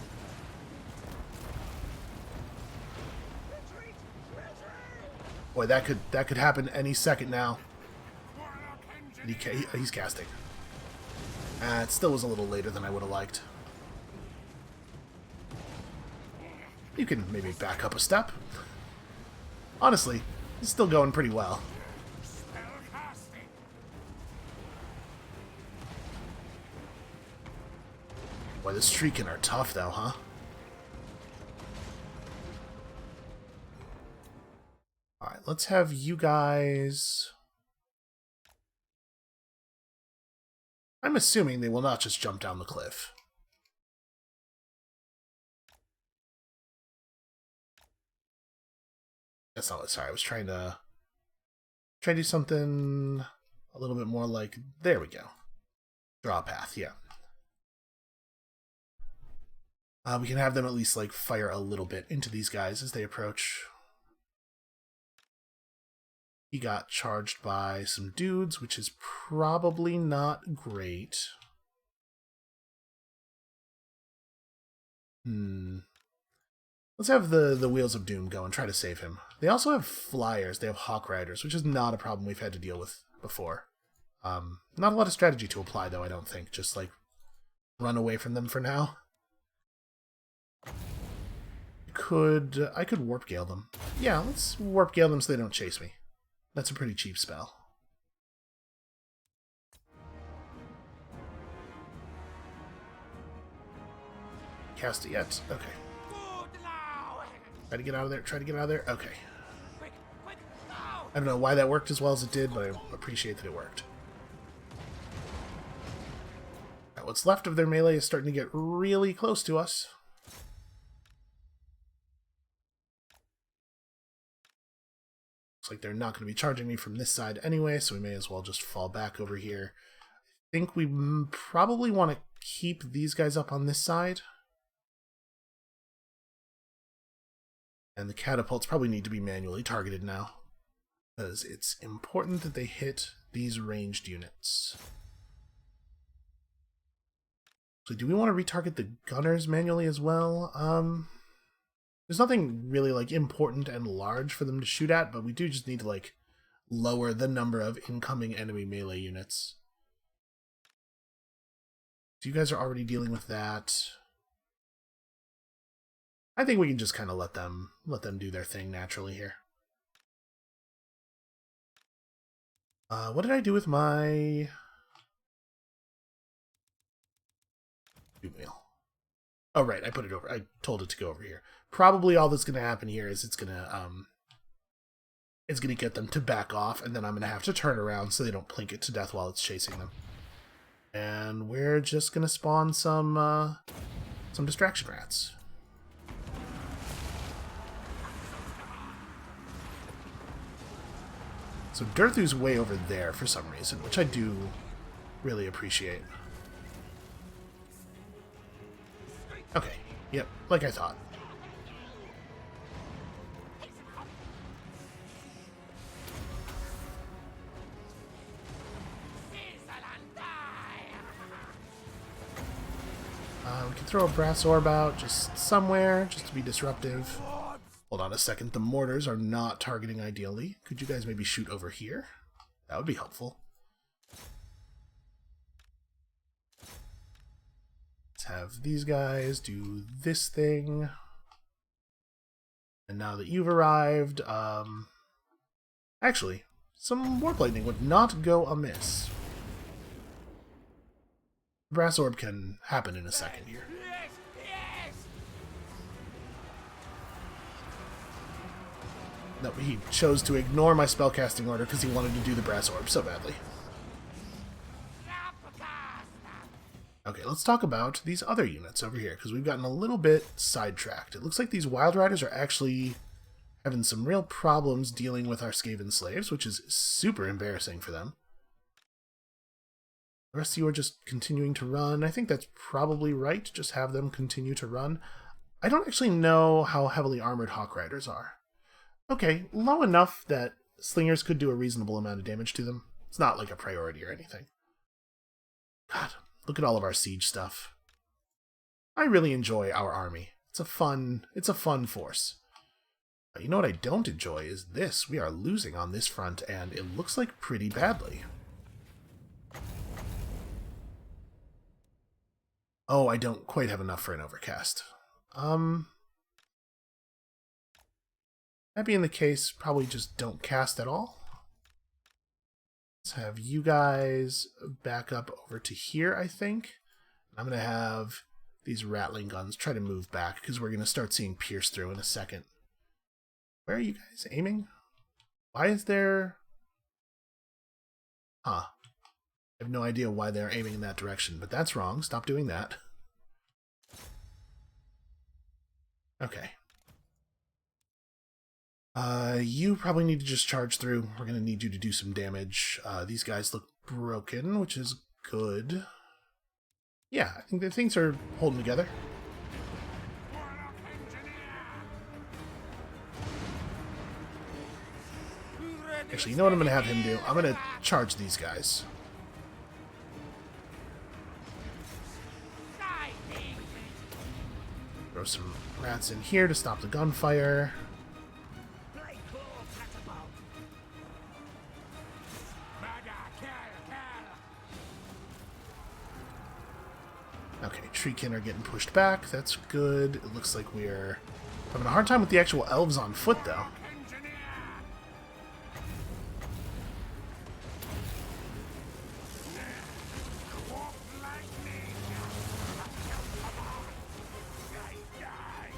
Boy, that could happen any second now. He's casting. It still was a little later than I would have liked. You can maybe back up a step. Honestly, it's still going pretty well. Boy, the Treekin are tough though, huh? Alright, let's have you guys... I'm assuming they will not just jump down the cliff. That's not... Sorry, I was trying to do something a little bit more like... There we go. Draw a path, yeah. We can have them at least, fire a little bit into these guys as they approach. He got charged by some dudes, which is probably not great. Let's have the Wheels of Doom go and try to save him. They also have flyers. They have Hawk Riders, which is not a problem we've had to deal with before. Not a lot of strategy to apply, though, I don't think. Just, run away from them for now. could warp gale them. Yeah, let's warp gale them so they don't chase me. That's a pretty cheap spell. Cast it yet? Okay. Good now. Try to get out of there. Try to get out of there. Okay. Quick, quick, now. I don't know why that worked as well as it did, but I appreciate that it worked. Right, what's left of their melee is starting to get really close to us. Looks like they're not going to be charging me from this side anyway, so we may as well just fall back over here. I think we probably want to keep these guys up on this side. And the catapults probably need to be manually targeted now, because it's important that they hit these ranged units. So do we want to retarget the gunners manually as well? There's nothing really like important and large for them to shoot at, but we do just need to like lower the number of incoming enemy melee units. So you guys are already dealing with that. I think we can just kind of let them do their thing naturally here. What did I do with my boot wheel? Oh right, I put it over. I told it to go over here. Probably all that's going to happen here is it's going to get them to back off, and then I'm going to have to turn around so they don't plink it to death while it's chasing them. And we're just going to spawn some distraction rats. So Dirthu's way over there for some reason, which I do really appreciate. Okay, yep, like I thought. We can throw a brass orb out just somewhere, just to be disruptive. Hold on a second, the mortars are not targeting ideally. Could you guys maybe shoot over here? That would be helpful. Let's have these guys do this thing. And now that you've arrived, actually, some warp lightning would not go amiss. Brass orb can happen in a second here. Yes, yes. No, he chose to ignore my spellcasting order because he wanted to do the brass orb so badly. Okay, let's talk about these other units over here, because we've gotten a little bit sidetracked. It looks like these Wild Riders are actually having some real problems dealing with our Skaven slaves, which is super embarrassing for them. The rest of you are just continuing to run. I think that's probably right, just have them continue to run. I don't actually know how heavily armored Hawk Riders are. Okay, low enough that Slingers could do a reasonable amount of damage to them. It's not like a priority or anything. God, look at all of our siege stuff. I really enjoy our army. It's a fun force. But you know what I don't enjoy is this. We are losing on this front, and it looks like pretty badly. Oh, I don't quite have enough for an overcast. That being the case, probably just don't cast at all. Let's have you guys back up over to here, I think. I'm going to have these rattling guns try to move back, because we're going to start seeing pierce through in a second. Where are you guys aiming? Why is there... Huh. I have no idea why they're aiming in that direction, but that's wrong. Stop doing that. Okay. You probably need to just charge through. We're going to need you to do some damage. These guys look broken, which is good. Yeah, I think the things are holding together. Actually, you know what I'm going to have him do? I'm going to charge these guys. Throw some rats in here to stop the gunfire. Okay, Treekin are getting pushed back. That's good. It looks like we're Having a hard time with the actual elves on foot, though. Engineer! Walk like me! Die!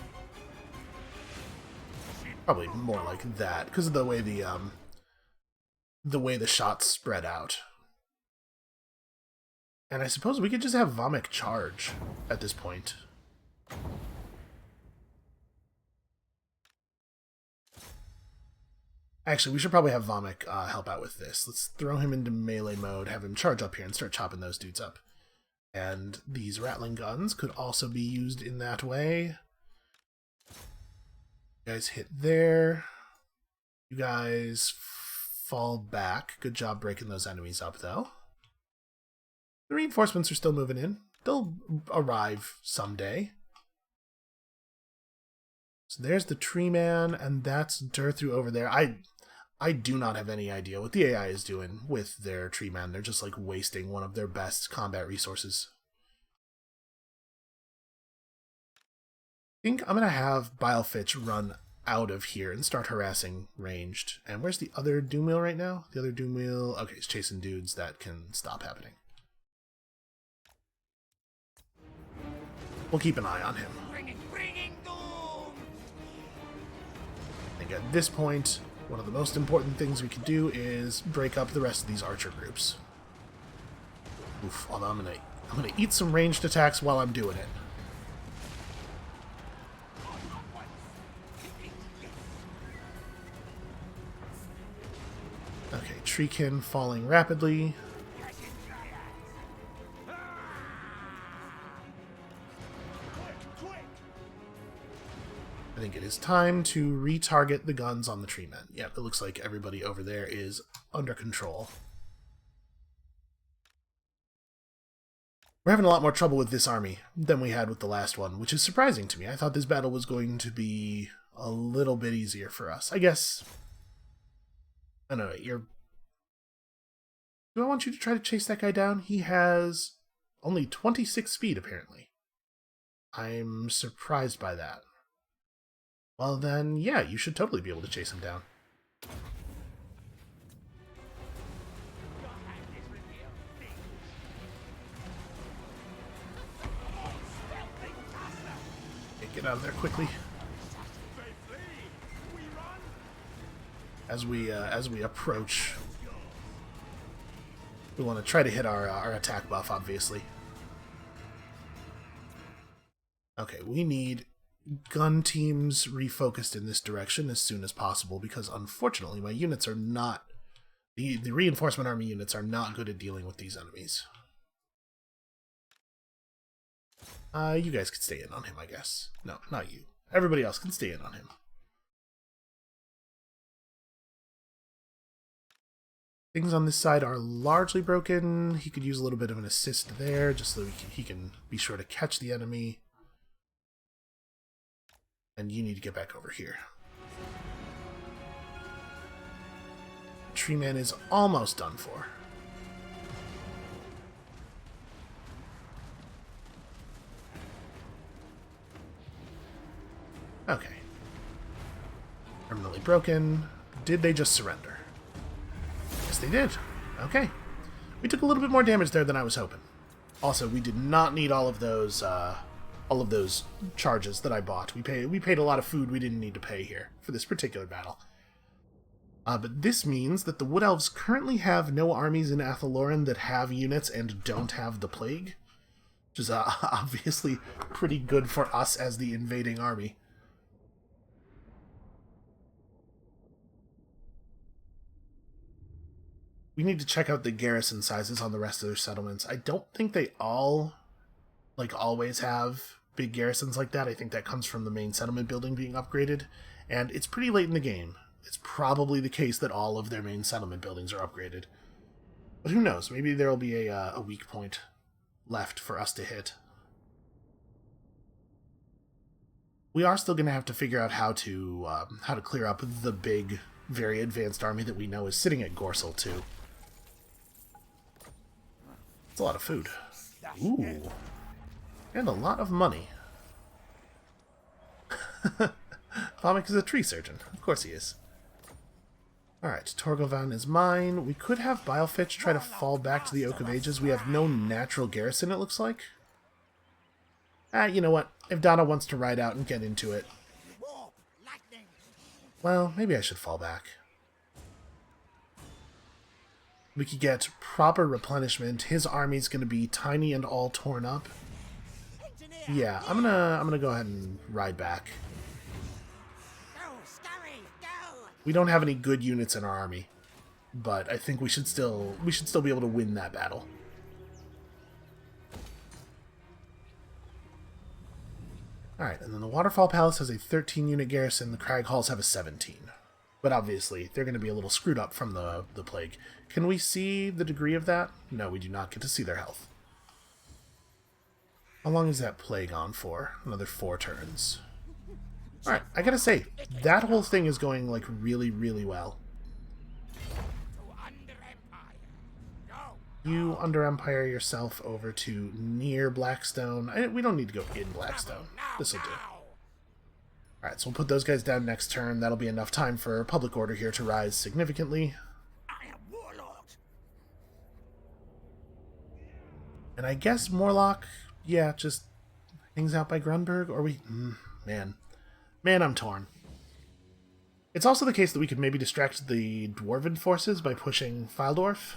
Probably more like that, because of the way the shots spread out. And I suppose we could just have Vomit charge at this point. Actually, we should probably have Vomit help out with this. Let's throw him into melee mode, have him charge up here, and start chopping those dudes up. And these rattling guns could also be used in that way. You guys hit there. You guys fall back. Good job breaking those enemies up, though. The reinforcements are still moving in. They'll arrive someday. So there's the tree man, and that's Durthu over there. I do not have any idea what the AI is doing with their tree man. They're just like wasting one of their best combat resources. I think I'm going to have Bilefitch run out of here and start harassing ranged. And where's the other Doomwheel right now? The other Doomwheel... Okay, he's chasing dudes. That can stop happening. We'll keep an eye on him. Bringing doom! I think at this point, one of the most important things we can do is break up the rest of these archer groups. Oof, although I'm gonna eat some ranged attacks while I'm doing it. Okay, Treekin falling rapidly. I think it is time to retarget the guns on the tree men. Yep, it looks like everybody over there is under control. We're having a lot more trouble with this army than we had with the last one, which is surprising to me. I thought this battle was going to be a little bit easier for us. I guess... I don't know, Do I want you to try to chase that guy down? He has only 26 speed, apparently. I'm surprised by that. Well then, yeah, you should totally be able to chase him down. Okay, get out of there quickly. As we approach, we want to try to hit our attack buff, obviously. Okay, we need gun teams refocused in this direction as soon as possible, because unfortunately my units are not... The reinforcement army units are not good at dealing with these enemies. You guys can stay in on him, I guess. No, not you. Everybody else can stay in on him. Things on this side are largely broken. He could use a little bit of an assist there, just so he can be sure to catch the enemy. And you need to get back over here. Tree man is almost done for. Okay. Permanently broken. Did they just surrender? Yes, they did. Okay. We took a little bit more damage there than I was hoping. Also, we did not need all of those charges that I bought. We paid a lot of food we didn't need to pay here for this particular battle. But this means that the Wood Elves currently have no armies in Athaloran that have units and don't have the plague, which is obviously pretty good for us as the invading army. We need to check out the garrison sizes on the rest of their settlements. I don't think they all, always have big garrisons like that. I think that comes from the main settlement building being upgraded, and it's pretty late in the game. It's probably the case that all of their main settlement buildings are upgraded. But who knows? Maybe there will be a weak point left for us to hit. We are still going to have to figure out how to clear up the big, very advanced army that we know is sitting at Gorsel too. It's a lot of food. Ooh. And a lot of money. Vomik is a tree surgeon. Of course he is. Alright, Torgovan is mine. We could have Bilefitch try to fall back to the Oak of Ages. We have no natural garrison, it looks like. You know what? If Donna wants to ride out and get into it, well, maybe I should fall back. We could get proper replenishment. His army's going to be tiny and all torn up. Yeah, I'm gonna go ahead and ride back. We don't have any good units in our army, but I think we should still be able to win that battle. Alright, and then the Waterfall Palace has a 13-unit garrison, the Crag Halls have a 17. But obviously, they're going to be a little screwed up from the plague. Can we see the degree of that? No, we do not get to see their health. How long is that plague on for? Another 4 turns. Alright, I gotta say, that whole thing is going, like, really, really well. You under Empire yourself over to near Blackstone. We don't need to go in Blackstone. This'll do. Alright, so we'll put those guys down next turn. That'll be enough time for public order here to rise significantly. And I guess Morlock, yeah, just hangs out by Grunberg, or we... man, I'm torn. It's also the case that we could maybe distract the Dwarven forces by pushing Fyldorf.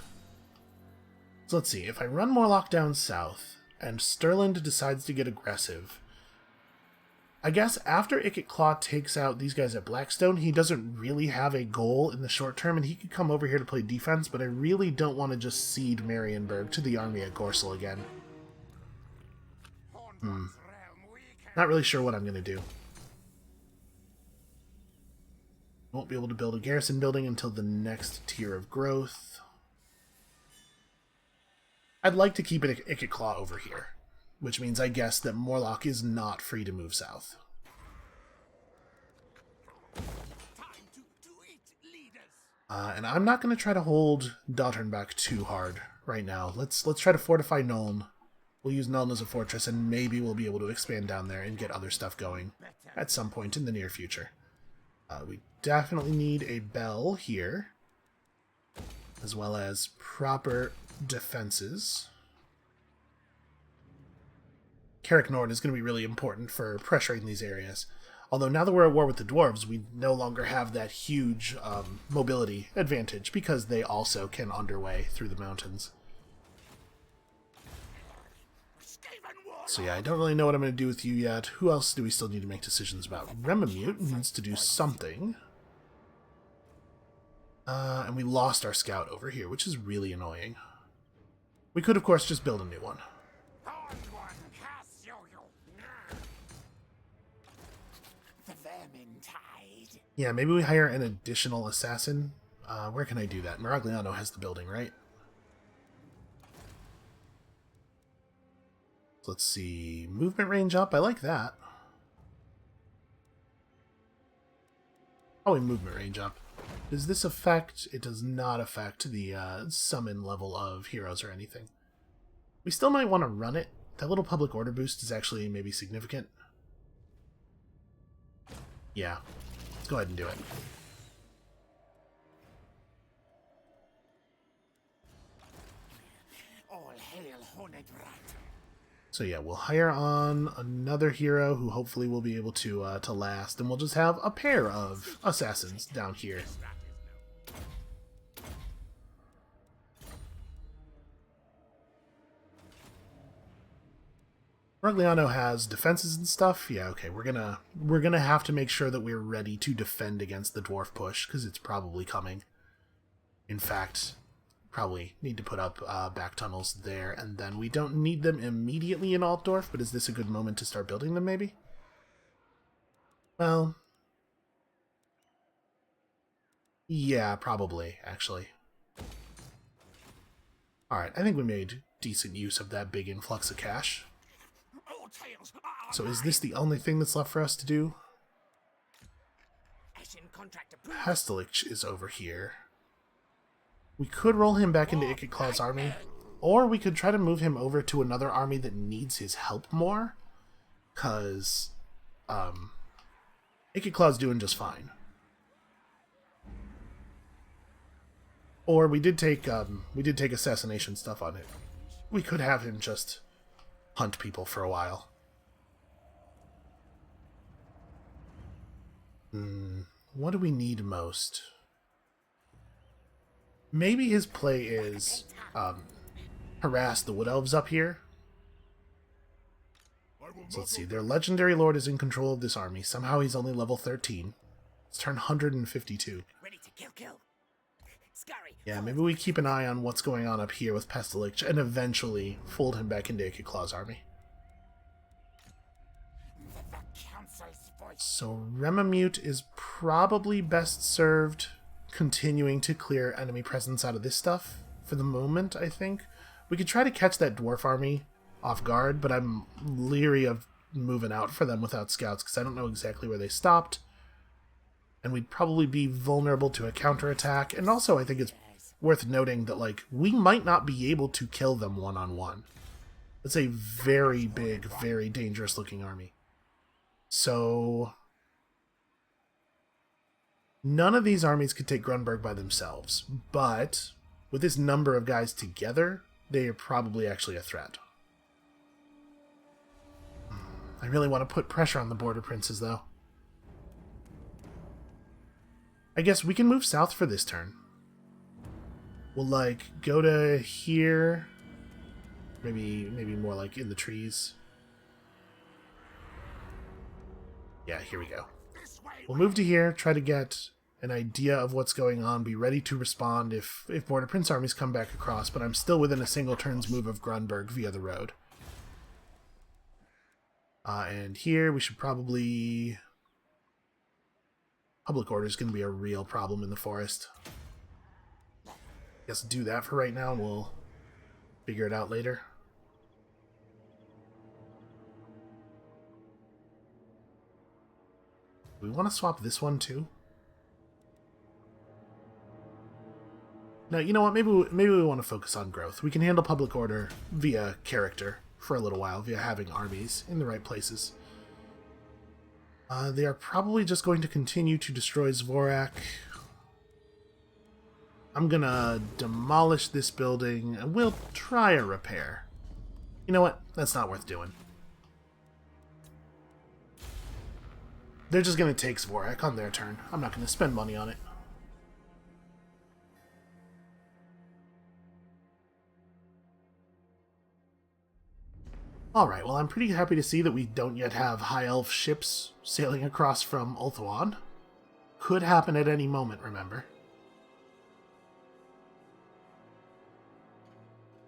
So let's see, if I run Morlock down south, and Sturland decides to get aggressive, I guess after Ikit Claw takes out these guys at Blackstone, he doesn't really have a goal in the short term, and he could come over here to play defense, but I really don't want to just cede Marienburg to the army at Gorsel again. Not really sure what I'm going to do. Won't be able to build a garrison building until the next tier of growth. I'd like to keep it Ikit Claw over here, which means I guess that Morlock is not free to move south. And I'm not going to try to hold Dotternbach too hard right now. Let's try to fortify Nuln. We'll use Nuln as a fortress, and maybe we'll be able to expand down there and get other stuff going at some point in the near future. We definitely need a bell here, as well as proper defenses. Carrick Nord is going to be really important for pressuring these areas. Although now that we're at war with the dwarves, we no longer have that huge mobility advantage because they also can underway through the mountains. So yeah, I don't really know what I'm going to do with you yet. Who else do we still need to make decisions about? Remamute needs to do something. And we lost our scout over here, which is really annoying. We could, of course, just build a new one. Yeah, maybe we hire an additional assassin. Where can I do that? Miragliano has the building, right? So let's see. Movement range up. I like that. Oh, and movement range up. Does this affect... It does not affect the summon level of heroes or anything. We still might want to run it. That little public order boost is actually maybe significant. Yeah. Let's go ahead and do it. All hail Hornet Rat. So yeah, we'll hire on another hero who hopefully will be able to last, and we'll just have a pair of assassins down here. Miragliano has defenses and stuff. Yeah, okay, we're gonna have to make sure that we're ready to defend against the dwarf push, because it's probably coming. In fact, probably need to put up back tunnels there, and then we don't need them immediately in Altdorf, but is this a good moment to start building them, maybe? Well, yeah, probably, actually. Alright, I think we made decent use of that big influx of cash. So is this the only thing that's left for us to do? Pastelich is over here. We could roll him back into Ikit Claw's army, or we could try to move him over to another army that needs his help more, because Naked Claw's doing just fine. Or we did take assassination stuff on it. We could have him just hunt people for a while. What do we need most? Maybe his play is harass the Wood Elves up here. So let's see. Their legendary lord is in control of this army. Somehow he's only level 13. Let's turn 152. Ready to kill. Scary. Yeah, maybe we keep an eye on what's going on up here with Pestilich and eventually fold him back into Naked Claw's army. The council's voice. So Remamute is probably best served continuing to clear enemy presence out of this stuff for the moment, I think. We could try to catch that dwarf army off guard, but I'm leery of moving out for them without scouts because I don't know exactly where they stopped. And we'd probably be vulnerable to a counterattack. And also, I think it's worth noting that, like, we might not be able to kill them one-on-one. It's a very big, very dangerous-looking army. So none of these armies could take Grunberg by themselves. But with this number of guys together, they are probably actually a threat. I really want to put pressure on the border princes, though. I guess we can move south for this turn. We'll, like, go to here. Maybe more like in the trees. Yeah, here we go. We'll move to here, try to get an idea of what's going on, be ready to respond if border prince armies come back across, but I'm still within a single turn's move of Grunberg via the road. And here we should probably... Public order is going to be a real problem in the forest. Guess do that for right now and we'll figure it out later. Do we want to swap this one too? No, you know what? Maybe we want to focus on growth. We can handle public order via character for a little while, via having armies in the right places. They are probably just going to continue to destroy Zvorak. I'm gonna demolish this building, and we'll try a repair. You know what? That's not worth doing. They're just gonna take Zvorak on their turn. I'm not gonna spend money on it. Alright, well I'm pretty happy to see that we don't yet have High Elf ships sailing across from Ulthuan. Could happen at any moment, remember.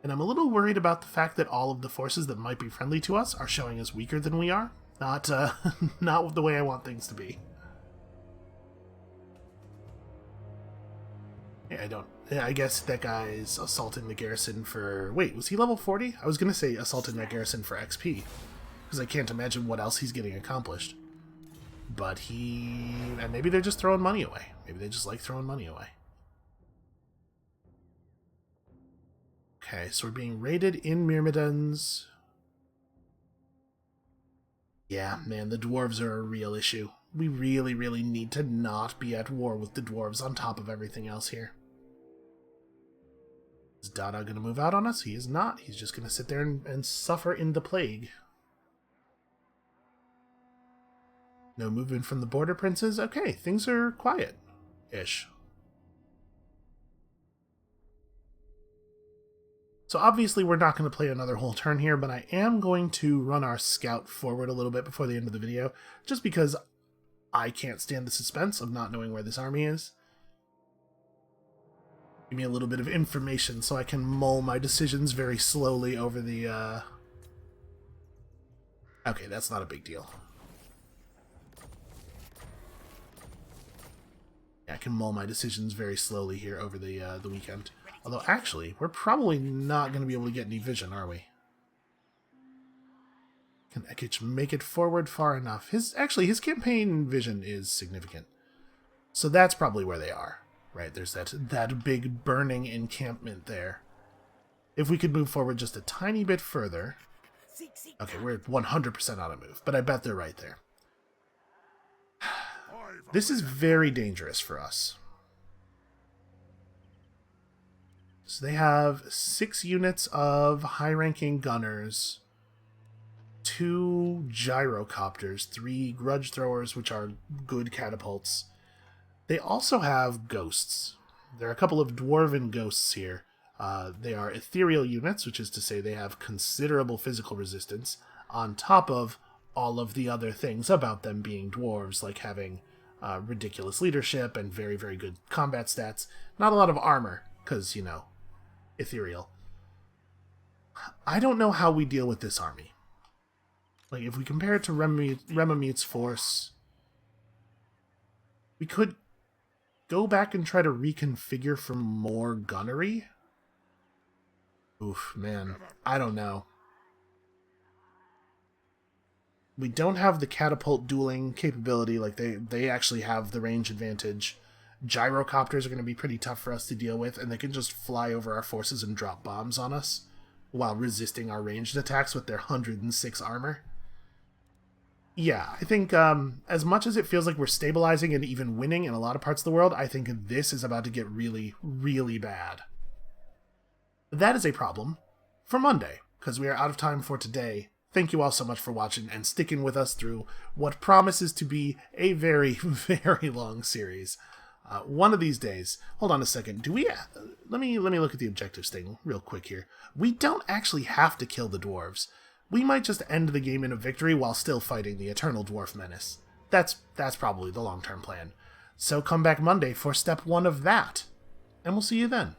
And I'm a little worried about the fact that all of the forces that might be friendly to us are showing us weaker than we are. Not the way I want things to be. Yeah, I guess that guy's assaulting the garrison for... Wait, was he level 40? I was going to say assaulting that garrison for XP. Because I can't imagine what else he's getting accomplished. But he... And maybe they're just throwing money away. Maybe they just like throwing money away. Okay, so we're being raided in Myrmidons. Yeah, man, the dwarves are a real issue. We really, really need to not be at war with the dwarves on top of everything else here. Is Dada going to move out on us? He is not. He's just going to sit there and suffer in the plague. No movement from the border princes? Okay, things are quiet-ish. So obviously we're not going to play another whole turn here, but I am going to run our scout forward a little bit before the end of the video, just because I can't stand the suspense of not knowing where this army is. Give me a little bit of information so I can mull my decisions very slowly over the, Okay, that's not a big deal. Yeah, I can mull my decisions very slowly here over the weekend. Although, actually, we're probably not going to be able to get any vision, are we? Can Ekich make it forward far enough? His campaign vision is significant. So that's probably where they are. Right, there's that big burning encampment there. If we could move forward just a tiny bit further... Okay, we're 100% on a move, but I bet they're right there. This is very dangerous for us. So they have 6 units of high-ranking gunners, 2 gyrocopters, 3 grudge throwers, which are good catapults. They also have ghosts. There are a couple of dwarven ghosts here. They are ethereal units, which is to say they have considerable physical resistance, on top of all of the other things about them being dwarves, like having ridiculous leadership and very, very good combat stats. Not a lot of armor, because, you know, ethereal. I don't know how we deal with this army. Like, if we compare it to Remamute's force, we could go back and try to reconfigure for more gunnery. Oof, man. I don't know. We don't have the catapult dueling capability. Like, they actually have the range advantage. Gyrocopters are going to be pretty tough for us to deal with, and they can just fly over our forces and drop bombs on us while resisting our ranged attacks with their 106 armor. Yeah, I think as much as it feels like we're stabilizing and even winning in a lot of parts of the world, I think this is about to get really, really bad. That is a problem for Monday, because we are out of time for today. Thank you all so much for watching and sticking with us through what promises to be a very, very long series. One of these days, hold on a second, do we, let me look at the objectives thing real quick here. We don't actually have to kill the dwarves. We might just end the game in a victory while still fighting the Eternal Dwarf Menace. That's probably the long-term plan. So come back Monday for step 1 of that, and we'll see you then.